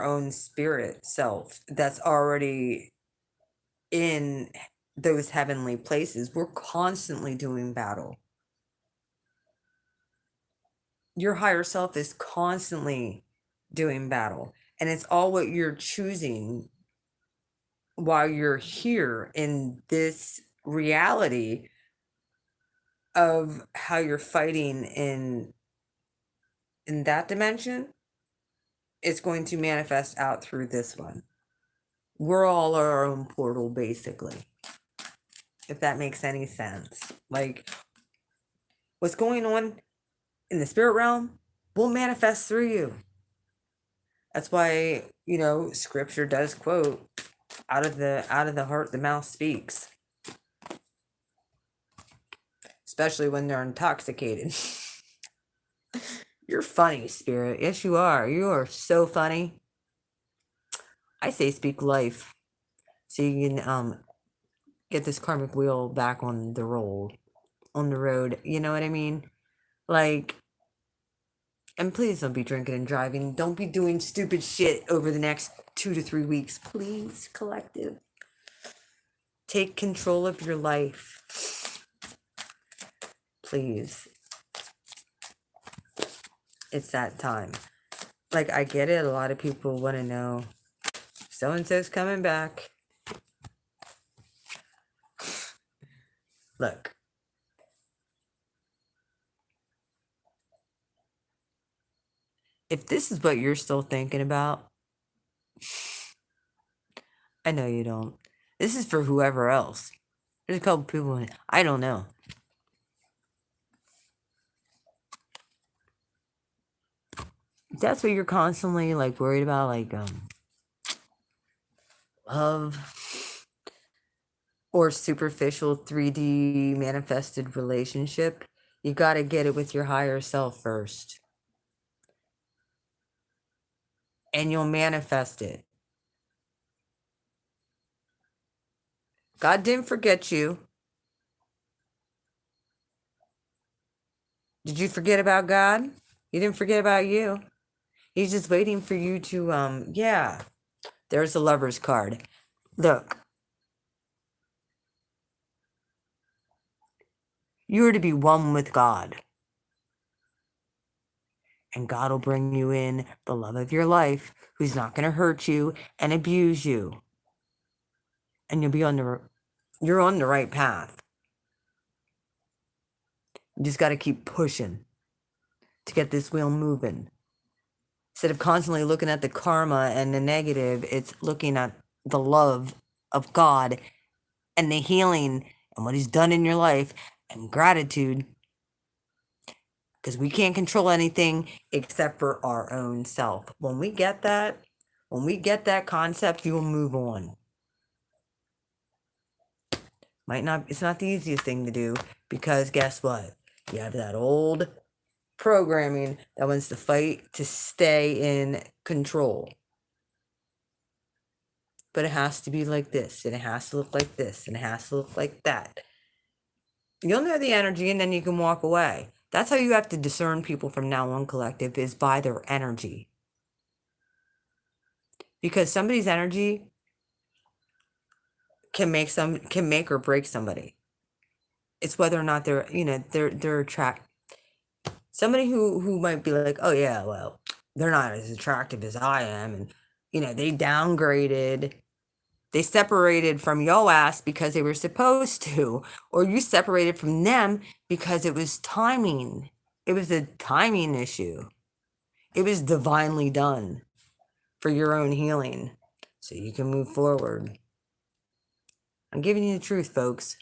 own spirit self that's already in those heavenly places. We're constantly doing battle. Your higher self is constantly doing battle, and it's all what you're choosing while you're here in this reality of how you're fighting in that dimension. It's going to manifest out through this one. We're all our own portal, basically, if that makes any sense. Like, what's going on in the spirit realm will manifest through you. That's why, scripture does quote, out of the heart the mouth speaks. Especially when they're intoxicated. You're funny, spirit. Yes, you are. You are so funny. I say speak life, so you can get this karmic wheel back on the road. You know what I mean? Like, and please don't be drinking and driving. Don't be doing stupid shit over the next 2 to 3 weeks. Please, collective. Take control of your life. Please. It's that time. Like, I get it. A lot of people want to know so-and-so's coming back. Look. If this is what you're still thinking about, I know you don't. This is for whoever else. There's a couple people, I don't know. If that's what you're constantly like worried about, like love or superficial 3D manifested relationship, you got to get it with your higher self first. And you'll manifest it. God didn't forget you. Did you forget about God? He didn't forget about you. He's just waiting for you to, yeah. There's the Lover's card. Look. You are to be one with God. And God will bring you in the love of your life who's not going to hurt you and abuse you. And you're on the right path. You just got to keep pushing to get this wheel moving. Instead of constantly looking at the karma and the negative, it's looking at the love of God and the healing and what He's done in your life and gratitude. Because we can't control anything except for our own self. When we get that concept, you'll move on. It's not the easiest thing to do, because guess what? You have that old programming that wants to fight to stay in control. But it has to be like this, and it has to look like this, and it has to look like that. You'll know the energy, and then you can walk away. That's how you have to discern people from now on, collective, is by their energy. Because somebody's energy can make or break somebody. It's whether or not they're attract. Somebody who might be like, oh yeah, well, they're not as attractive as I am, and they downgraded, they separated from your ass because they were supposed to, or you separated from them because it was timing. It was a timing issue. It was divinely done for your own healing, so you can move forward. I'm giving you the truth, folks.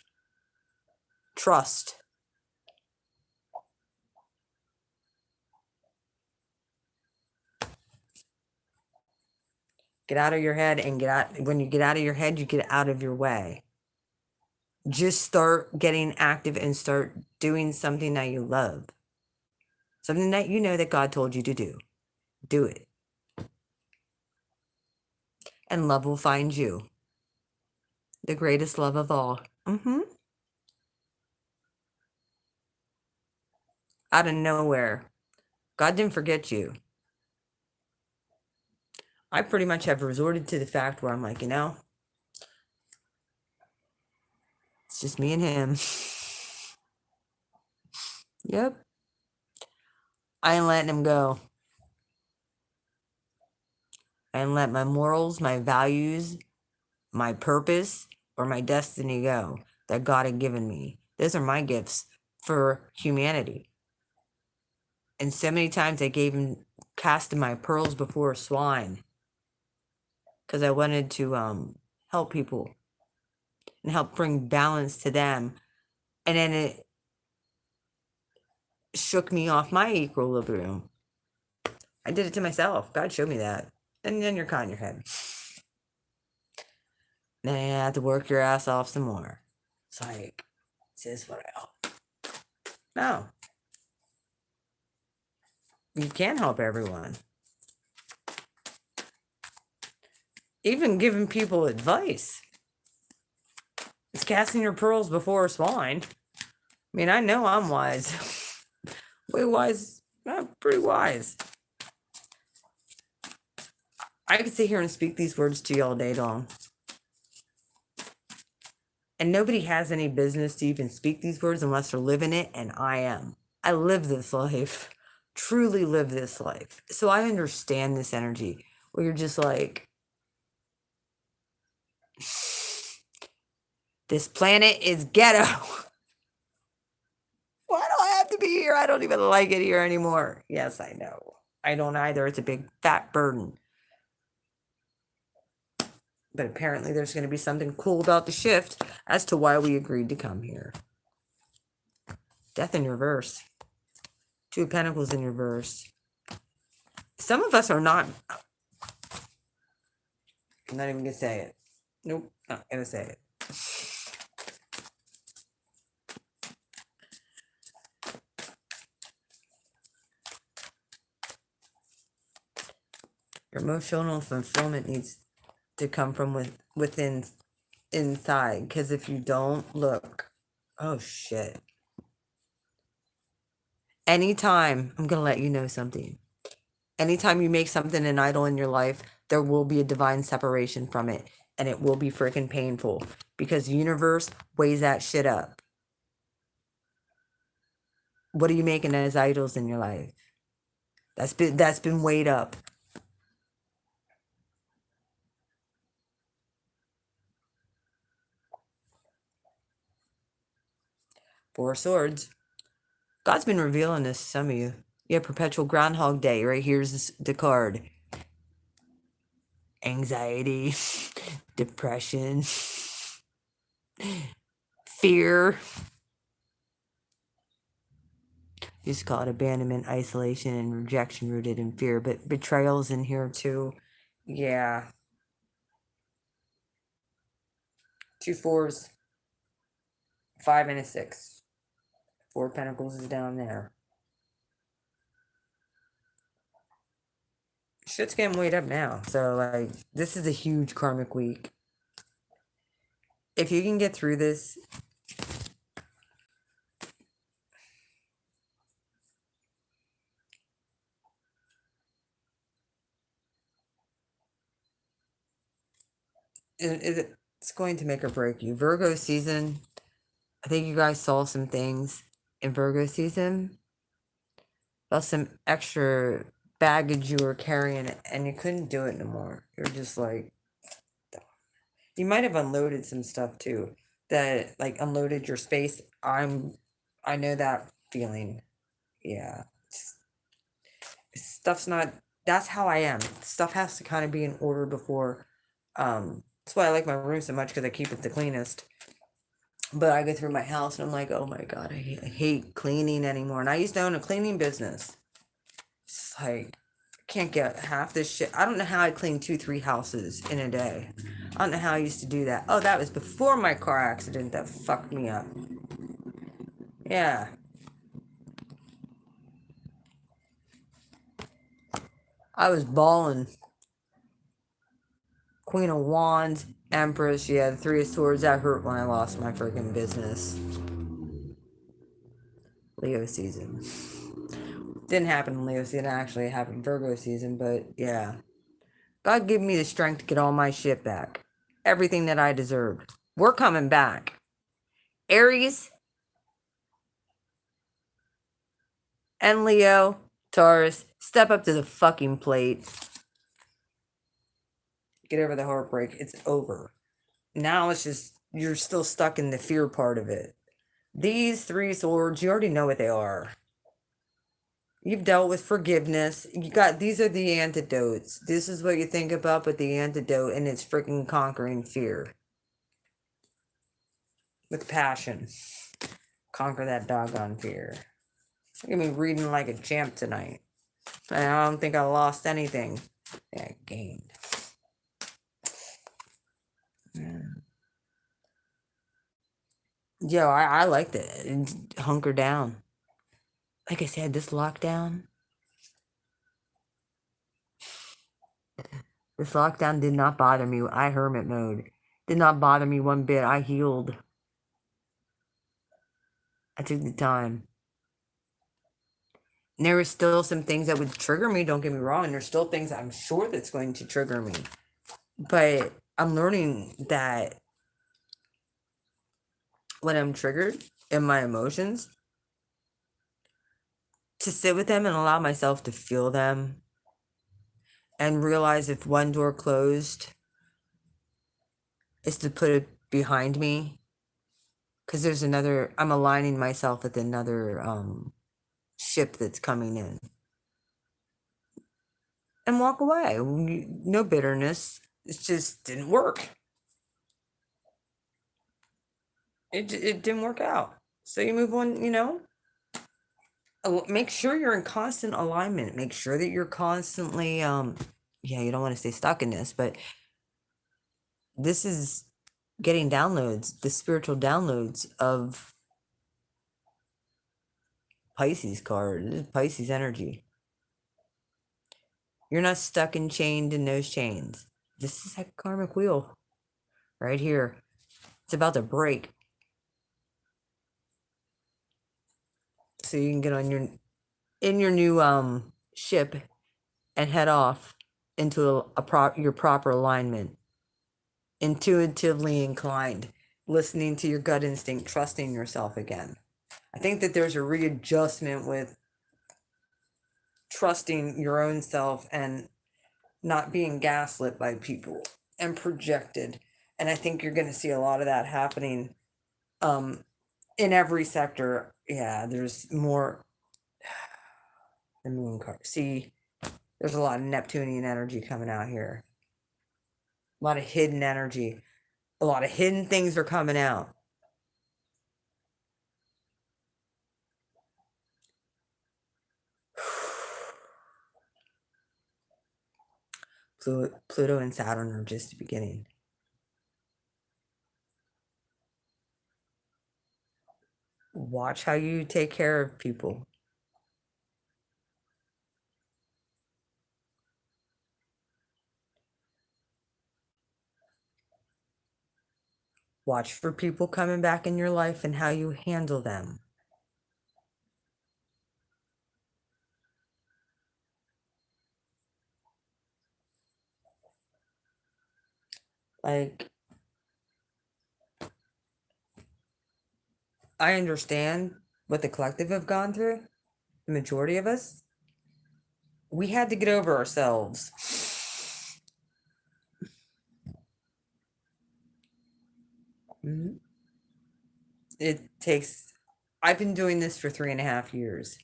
Trust. Get out of your head and when you get out of your head, you get out of your way. Just start getting active and start doing something that you love. Something that you know that God told you to do. Do it. And love will find you. The greatest love of all. Out of nowhere. God didn't forget you. I pretty much have resorted to the fact where I'm like, it's just me and him. Yep. I ain't letting him go. I ain't let my morals, my values, my purpose, or my destiny go that God had given me. Those are my gifts for humanity. And so many times I casted my pearls before swine, because I wanted to help people and help bring balance to them. And then it shook me off my equilibrium. I did it to myself. God showed me that. And then you're caught in your head. Then you have to work your ass off some more. It's like, is this what I hope? No. You can't help everyone. Even giving people advice. It's casting your pearls before swine. I mean, I know I'm wise. Way wise. I'm pretty wise. I could sit here and speak these words to you all day long. And nobody has any business to even speak these words unless they're living it, and I am. I live this life, truly live this life. So I understand this energy where you're just like, this planet is ghetto. Why do I have to be here? I don't even like it here anymore. Yes, I know. I don't either. It's a big fat burden. But apparently there's going to be something cool about the shift as to why we agreed to come here. Death in reverse. Two of Pentacles in reverse. Some of us are not. I'm not even going to say it. Nope, not going to say it. Your emotional fulfillment needs to come from within, inside. Because if you don't, look. Oh, shit. Anytime, I'm going to let you know something. Anytime you make something an idol in your life, there will be a divine separation from it. And it will be freaking painful. Because the universe weighs that shit up. What are you making as idols in your life? That's been weighed up. Four of Swords. God's been revealing this to some of you. Yeah, perpetual Groundhog Day. Right here's the card. Anxiety, depression, fear. You just call it abandonment, isolation, and rejection rooted in fear. But betrayal's in here too. Yeah. 2 4s, 5 and a 6. 4 Pentacles is down there. Shit's getting weighed up now. So, like, this is a huge karmic week. If you can get through this, it's going to make or break you. Virgo season, I think you guys saw some things in Virgo season about some extra baggage you were carrying and you couldn't do it no more. You're just like, you might have unloaded some stuff too that like unloaded your space. I know that feeling. Yeah. Stuff's not, that's how I am. Stuff has to kind of be in order before. That's why I like my room so much because I keep it the cleanest. But I go through my house and I'm like, oh my God, I hate cleaning anymore. And I used to own a cleaning business. It's like, I can't get half this shit. I don't know how I cleaned 2-3 houses in a day. I don't know how I used to do that. Oh, that was before my car accident that fucked me up. Yeah. I was bawling. Queen of Wands, Empress, yeah, the Three of Swords. That hurt when I lost my freaking business. Leo season. Didn't happen in Leo season, actually it happened Virgo season, but yeah. God give me the strength to get all my shit back. Everything that I deserved. We're coming back. Aries and Leo, Taurus, step up to the fucking plate. Get over the heartbreak. It's over. Now it's just, you're still stuck in the fear part of it. These 3 swords, you already know what they are. You've dealt with forgiveness. You got, these are the antidotes. This is what you think about, but the antidote, and it's freaking conquering fear. With passion. Conquer that doggone fear. Look at me reading like a champ tonight. I don't think I lost anything. Yeah, I gained. Yo, I like that. Hunker down. Like I said, this lockdown. This lockdown did not bother me. I hermit mode. Did not bother me one bit. I healed. I took the time. And there were still some things that would trigger me, don't get me wrong. And there's still things I'm sure that's going to trigger me. But I'm learning that when I'm triggered in my emotions, to sit with them and allow myself to feel them and realize if one door closed is to put it behind me, because there's another, I'm aligning myself with another ship that's coming in, and walk away. No bitterness. It just didn't work. It didn't work out. So you move on, make sure you're in constant alignment. Make sure that you're constantly, yeah, you don't want to stay stuck in this, but this is getting downloads, the spiritual downloads of Pisces card. This is Pisces energy. You're not stuck and chained in those chains. This is that karmic wheel right here. It's about to break. So you can get on your new ship and head off into your proper alignment. Intuitively inclined, listening to your gut instinct, trusting yourself again. I think that there's a readjustment with trusting your own self and not being gaslit by people and projected. And I think you're going to see a lot of that happening in every sector. Yeah, there's more. The moon card. See, there's a lot of Neptunian energy coming out here. A lot of hidden energy. A lot of hidden things are coming out. Pluto and Saturn are just the beginning. Watch how you take care of people. Watch for people coming back in your life and how you handle them. Like, I understand what the collective have gone through, the majority of us. We had to get over ourselves. Mhm. It takes, I've been doing this for 3.5 years,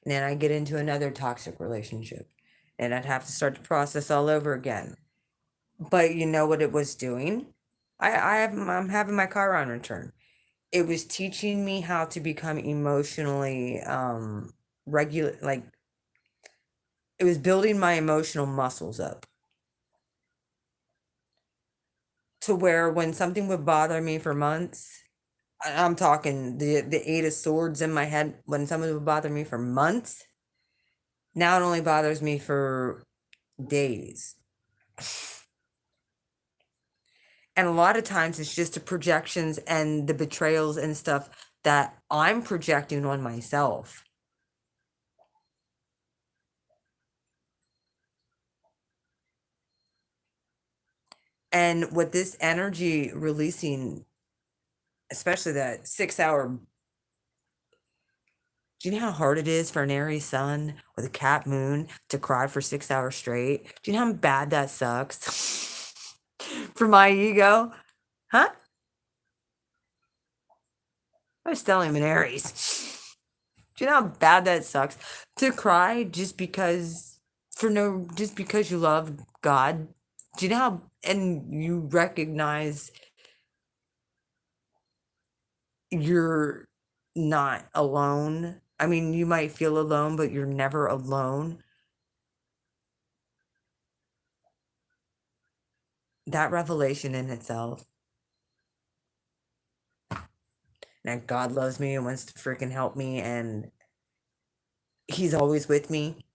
and then I get into another toxic relationship, and I'd have to start the process all over again. But you know what it was doing? I'm having my Chiron return. It was teaching me how to become emotionally regular, like it was building my emotional muscles up to where when something would bother me for months, I'm talking the 8 of Swords in my head, when something would bother me for months, now it only bothers me for days. And a lot of times it's just the projections and the betrayals and stuff that I'm projecting on myself. And with this energy releasing, especially that 6 hour, do you know how hard it is for an Aries sun with a Cap moon to cry for 6 hours straight? Do you know how bad that sucks for my ego? Huh? I was telling him an Aries. Do you know how bad that sucks to cry just because you love God? Do you know how, and you recognize you're not alone? I mean, you might feel alone, but you're never alone. That revelation in itself, that God loves me and wants to freaking help me, and He's always with me,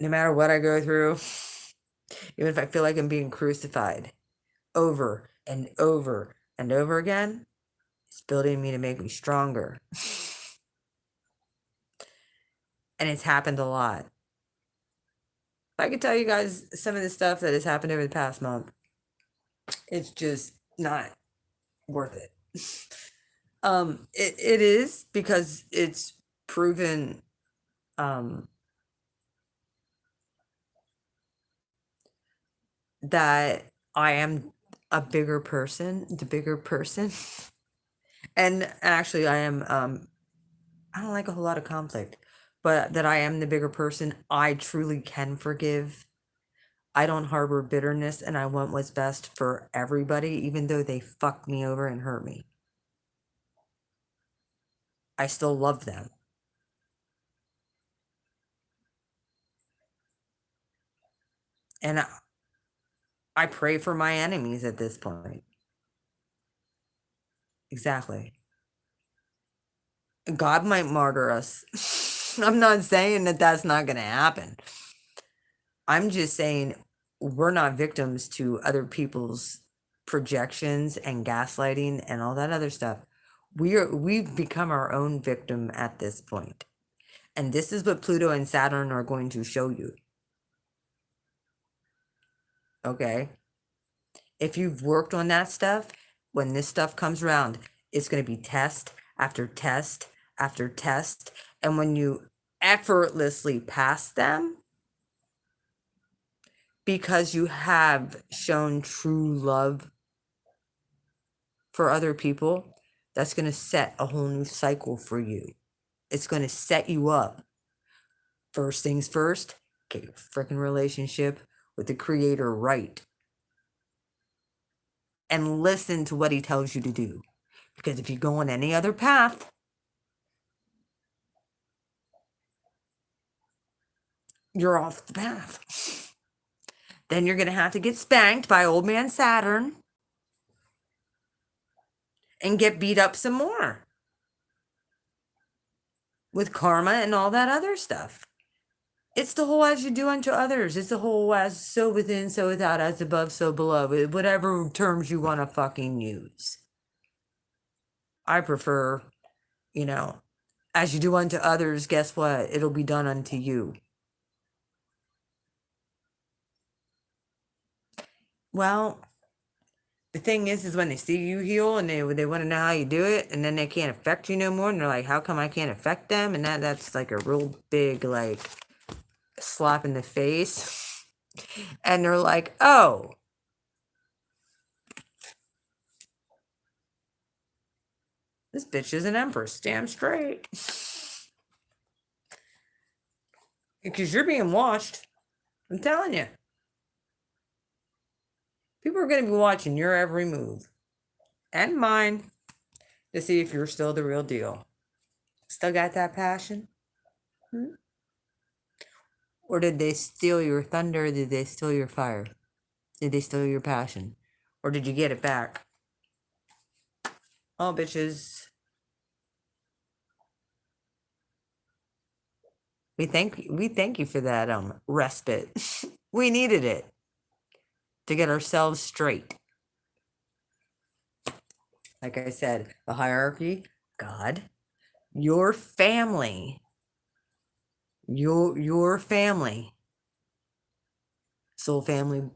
no matter what I go through, even if I feel like I'm being crucified over and over and over again. It's building me to make me stronger. And it's happened a lot. I could tell you guys some of the stuff that has happened over the past month. It's just not worth it. It is because it's proven um that I am a bigger person, the bigger person. And actually I am I don't like a whole lot of conflict, but that I am the bigger person. I truly can forgive. I don't harbor bitterness and I want what's best for everybody, even though they fucked me over and hurt me. I still love them. And I pray for my enemies at this point. Exactly. God might martyr us. I'm not saying that that's not going to happen. I'm just saying we're not victims to other people's projections and gaslighting and all that other stuff. We've become our own victim at this point. And this is what Pluto and Saturn are going to show you. Okay? If you've worked on that stuff, when this stuff comes around, it's going to be test after test after test. And when you effortlessly pass them, because you have shown true love for other people, that's going to set a whole new cycle for you. It's going to set you up. First things first, get your freaking relationship with the creator right. And listen to what he tells you to do. Because if you go on any other path, you're off the path. Then you're going to have to get spanked by old man Saturn and get beat up some more with karma and all that other stuff. It's the whole as you do unto others. It's the whole as so within, so without, as above, so below. Whatever terms you want to fucking use. I prefer, you know, as you do unto others, guess what? It'll be done unto you. Well, the thing is when they see you heal and they want to know how you do it, and then they can't affect you no more, and they're like, how come I can't affect them? And that's like a real big like slap in the face. And they're like, oh, this bitch is an empress, damn straight. Because you're being watched. I'm telling you. People are going to be watching your every move. And mine. To see if you're still the real deal. Still got that passion? Hmm? Or did they steal your thunder? Or did they steal your fire? Did they steal your passion? Or did you get it back? Oh, bitches. We thank you for that respite. We needed it to get ourselves straight. Like I said, the hierarchy, God, your family, your family, soul family,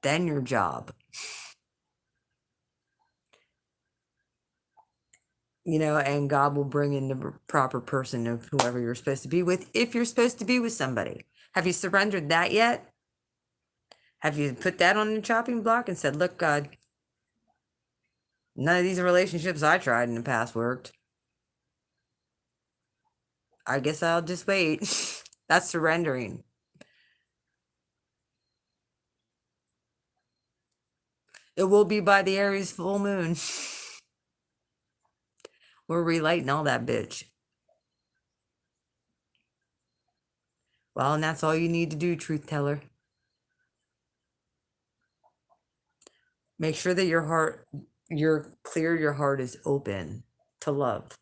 then your job. You know, and God will bring in the proper person of whoever you're supposed to be with, if you're supposed to be with somebody. Have you surrendered that yet? Have you put that on the chopping block and said, look, God, none of these relationships I tried in the past worked. I guess I'll just wait. That's surrendering. It will be by the Aries full moon. We're relighting all that bitch. Well, and that's all you need to do, truth teller. Make sure that your heart, your heart is open to love.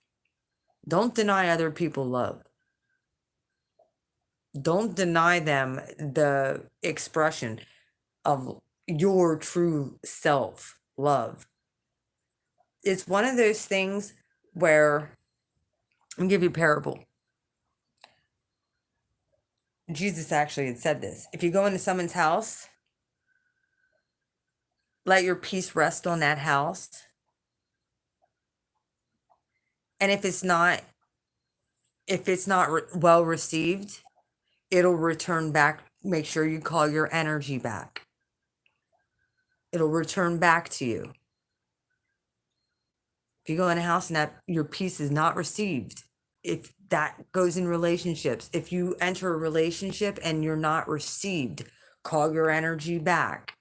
Don't deny other people love. Don't deny them the expression of your true self love. It's one of those things where, I'll give you a parable. Jesus actually had said this. If you go into someone's house let your peace rest on that house. And if it's not well received, it'll return back. Make sure you call your energy back. It'll return back to you. If you go in a house and that your peace is not received, if that goes in relationships, if you enter a relationship and you're not received, call your energy back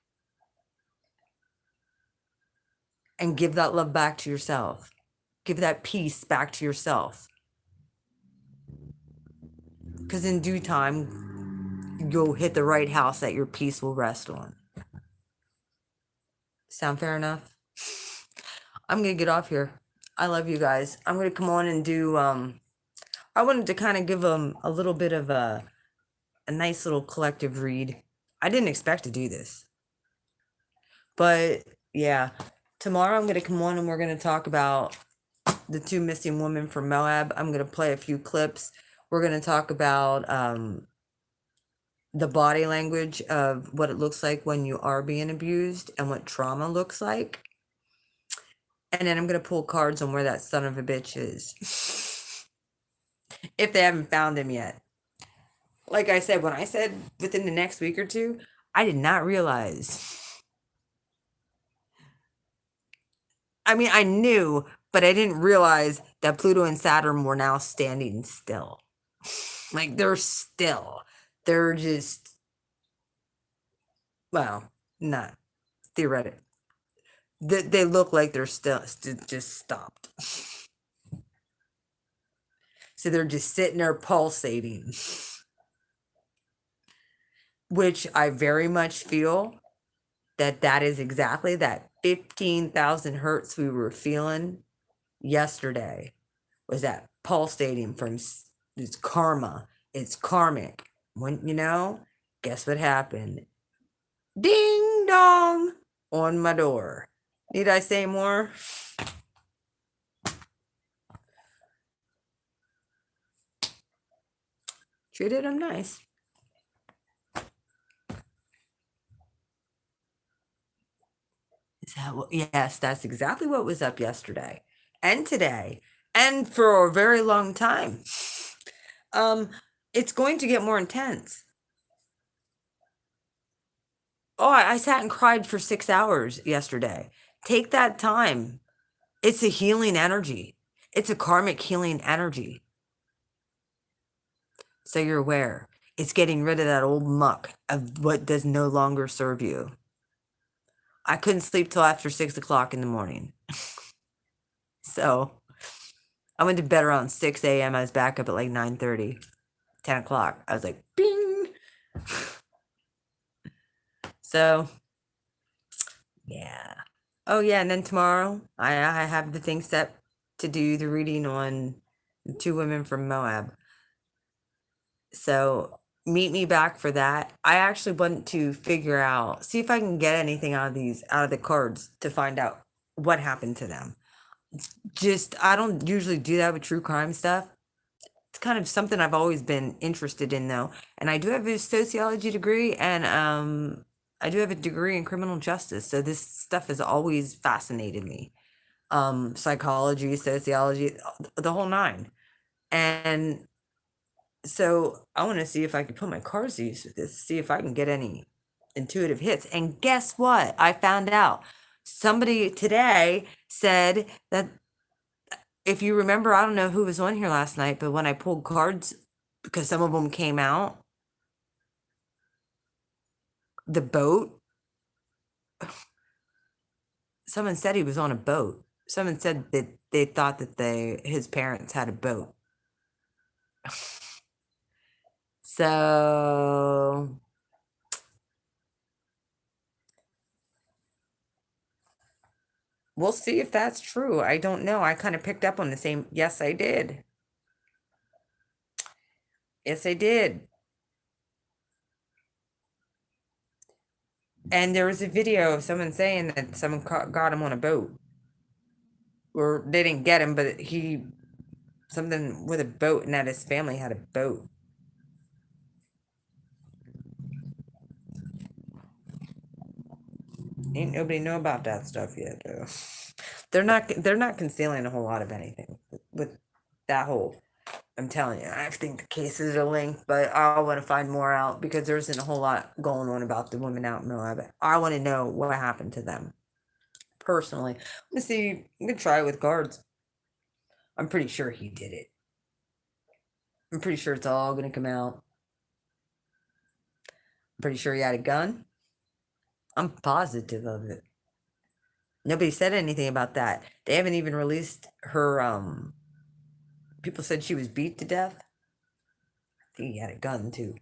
and give that love back to yourself. Give that peace back to yourself. Because in due time, you'll hit the right house that your peace will rest on. Sound fair enough? I'm going to get off here. I love you guys. I'm going to come on and do, I wanted to kind of give them a little bit of a nice little collective read. I didn't expect to do this. But yeah, tomorrow I'm going to come on and we're going to talk about the 2 missing women from Moab. I'm going to play a few clips. We're going to talk about the body language of what it looks like when you are being abused and what trauma looks like. And then I'm going to pull cards on where that son of a bitch is. If they haven't found him yet. Like I said, when I said within the next week or 2, I did not realize. I mean, I knew, but I didn't realize that Pluto and Saturn were now standing still. Like, they're still. They're just, well, not theoretic. They look like they're still just stopped. So they're just sitting there pulsating. Which I very much feel that is exactly that 15,000 hertz we were feeling yesterday. Was that pulsating from this karma. It's karmic. When, guess what happened? Ding dong on my door. Need I say more? Treated him nice. Is that what? Yes, that's exactly what was up yesterday and today and for a very long time. It's going to get more intense. Oh, I sat and cried for 6 hours yesterday. Take that time. It's a healing energy. It's a karmic healing energy. So you're aware. It's getting rid of that old muck of what does no longer serve you. I couldn't sleep till after 6 o'clock in the morning. So I went to bed around 6 a.m. I was back up at like 9:30, 10 o'clock. I was like, bing. So, yeah. Oh, yeah. And then tomorrow I have the thing set to do the reading on the 2 women from Moab. So meet me back for that. I actually want to see if I can get anything out of the cards to find out what happened to them. I don't usually do that with true crime stuff. It's kind of something I've always been interested in though. And I do have a sociology degree and I do have a degree in criminal justice. So this stuff has always fascinated me. Psychology, sociology, the whole 9. And so I want to see if I can put my cards to use with this, see if I can get any intuitive hits. And guess what? I found out. Somebody today said that if you remember, I don't know who was on here last night, but when I pulled cards, because some of them came out, the boat, someone said he was on a boat. Someone said that they thought that his parents had a boat. So we'll see if that's true. I don't know. I kind of picked up on the same. Yes, I did. Yes, I did. And there was a video of someone saying that someone got him on a boat. Or they didn't get him, but something with a boat, and that his family had a boat. Ain't nobody know about that stuff yet, though. They're not concealing a whole lot of anything with that whole. I'm telling you, I think the cases are linked, but I want to find more out because there isn't a whole lot going on about the women out in Moab. I want to know what happened to them personally. Let's see. I'm gonna try it with cards. I'm pretty sure he did it. I'm pretty sure it's all gonna come out. I'm pretty sure he had a gun. I'm positive of it. Nobody said anything about that. They haven't even released her. People said she was beat to death. I think he had a gun too.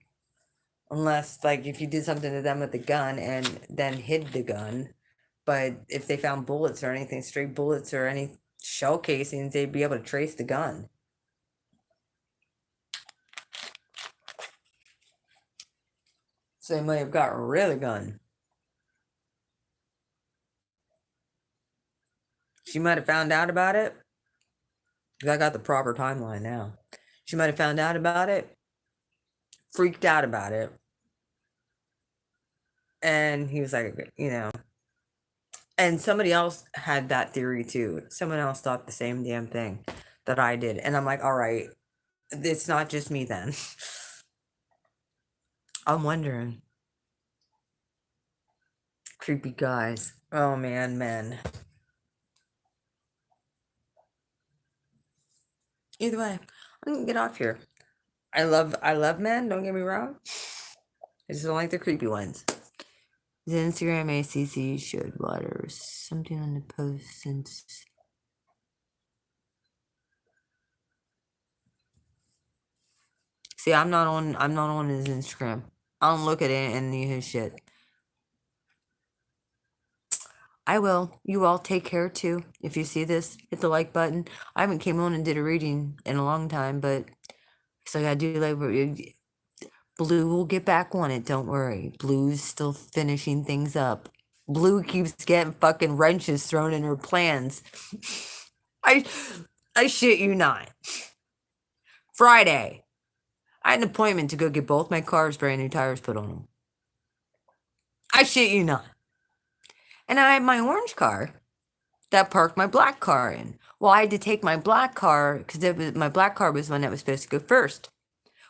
Unless, like, if you did something to them with the gun and then hid the gun. But if they found bullets or anything, stray bullets or any shell casings, they'd be able to trace the gun. So they might have gotten rid of the gun. She might have found out about it. Because I got the proper timeline now. She might have found out about it, freaked out about it. And he was like, you know. And somebody else had that theory too. Someone else thought the same damn thing that I did. And I'm like, all right, it's not just me then. I'm wondering. Creepy guys. Oh man, men. Either way, I'm gonna get off here. I love men, don't get me wrong. I just don't like the creepy ones. The Instagram ACC showed water or something on the post since. See, I'm not on his Instagram. I don't look at any of his shit. I will. You all take care too. If you see this, hit the like button. I haven't came on and did a reading in a long time, but so I gotta do like Blue will get back on it. Don't worry. Blue's still finishing things up. Blue keeps getting fucking wrenches thrown in her plans. I I shit you not. Friday, I had an appointment to go get both my cars brand new tires put on them. I shit you not. And I had my orange car that parked my black car in. Well, I had to take my black car because my black car was one that was supposed to go first.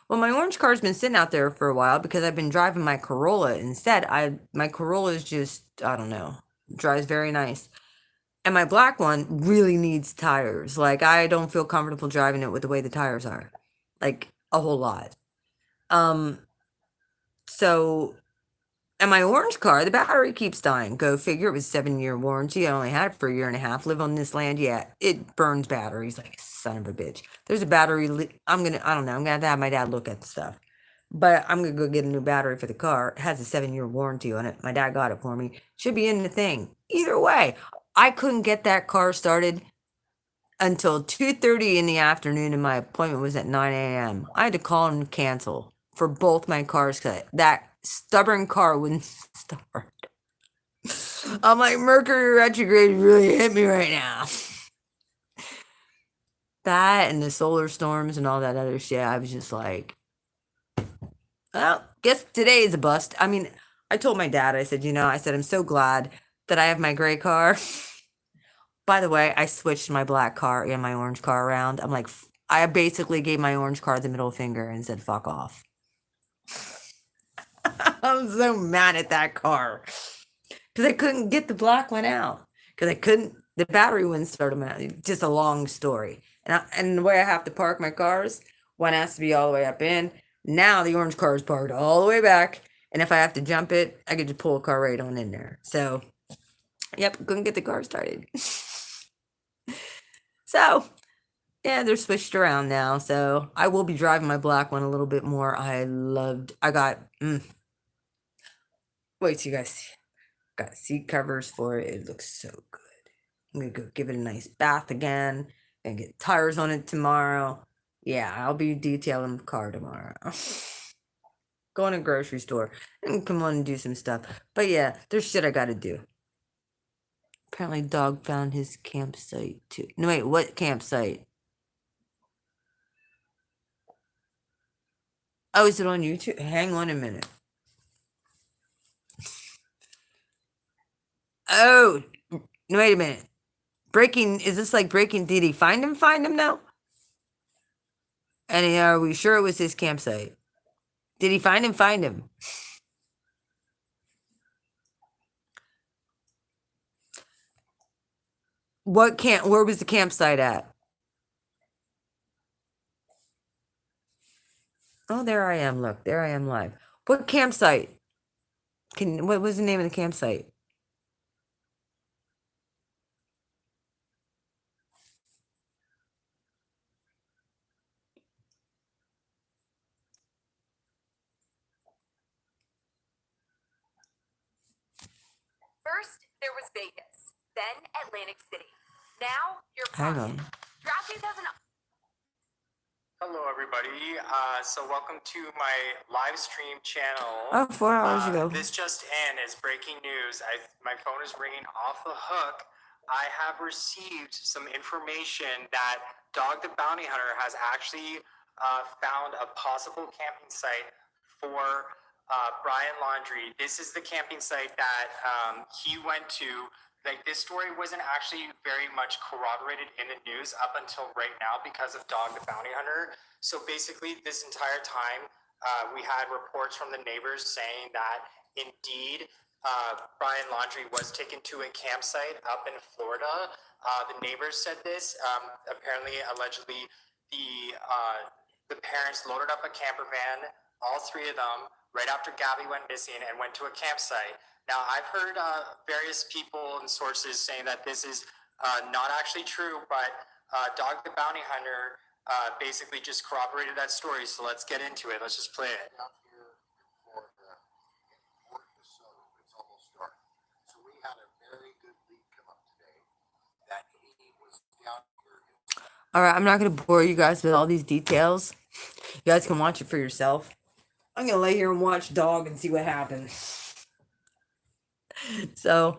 Well, my orange car's been sitting out there for a while because I've been driving my Corolla instead. My Corolla is just, I don't know, drives very nice. And my black one really needs tires. Like, I don't feel comfortable driving it with the way the tires are. Like, a whole lot. So, and my orange car, the battery keeps dying. Go figure, it was 7-year warranty. I only had it for a year and a half. Live on this land, yeah, it burns batteries like a son of a bitch. There's a battery, I don't know, I'm gonna have to have my dad look at the stuff. But I'm gonna go get a new battery for the car. It has a 7-year warranty on it. My dad got it for me. Should be in the thing. Either way, I couldn't get that car started until 2:30 in the afternoon, and my appointment was at 9 a.m. I had to call and cancel for both my cars because that stubborn car wouldn't start. I'm like, Mercury retrograde really hit me right now. That and the solar storms and all that other shit, I was just like, well, guess today is a bust. I mean, I told my dad, I said, I'm so glad that I have my gray car. By the way, I switched my black car and my orange car around. I'm like, I basically gave my orange car the middle finger and said, fuck off. I'm so mad at that car. Because I couldn't get the black one out. Because the battery wouldn't start them out. Just a long story. And the way I have to park my cars, one has to be all the way up in. Now the orange car is parked all the way back. And if I have to jump it, I could just pull a car right on in there. So, yep, couldn't get the car started. So, yeah, they're switched around now. So, I will be driving my black one a little bit more. Wait till you guys see. Got seat covers for it. It looks so good. I'm gonna go give it a nice bath again and get tires on it tomorrow. Yeah, I'll be detailing the car tomorrow. Go in a grocery store and come on and do some stuff. But yeah, there's shit I gotta do. Apparently, dog found his campsite too. No, wait, what campsite? Oh, is it on YouTube? Hang on a minute. Oh, no, wait a minute. Breaking, is this like breaking? Did he find him now? And are we sure it was his campsite? Did he find him? Where was the campsite at? Oh, there I am. Look, there I am live. What campsite? What was the name of the campsite? First, there was Vegas, then Atlantic City. Now, you're Hang pocket. on. DraftKings has an. Hello, everybody. So welcome to my live stream channel. Oh, 4 hours ago. This just in is breaking news. My phone is ringing off the hook. I have received some information that Dog the Bounty Hunter has actually found a possible camping site for Brian Laundrie. This is the camping site that he went to. Like, this story wasn't actually very much corroborated in the news up until right now because of Dog the Bounty Hunter. So basically, this entire time, we had reports from the neighbors saying that indeed Brian Laundrie was taken to a campsite up in Florida. The neighbors said this. Apparently, allegedly, the parents loaded up a camper van, all three of them, right after Gabby went missing, and went to a campsite. Now, I've heard various people and sources saying that this is not actually true, but Dog the Bounty Hunter basically just corroborated that story. So let's get into it. Let's just play it. Out here in Florida, in Port DeSoto, it's almost dark. So we had a very good lead come up today that he was down here. All right, I'm not going to bore you guys with all these details. You guys can watch it for yourself. I'm going to lay here and watch Dog and see what happens. So,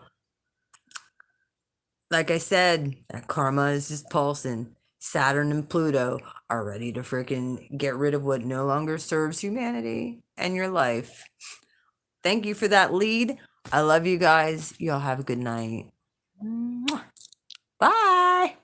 like I said, that karma is just pulsing. Saturn and Pluto are ready to freaking get rid of what no longer serves humanity and your life. Thank you for that lead. I love you guys. Y'all have a good night. Mwah. Bye.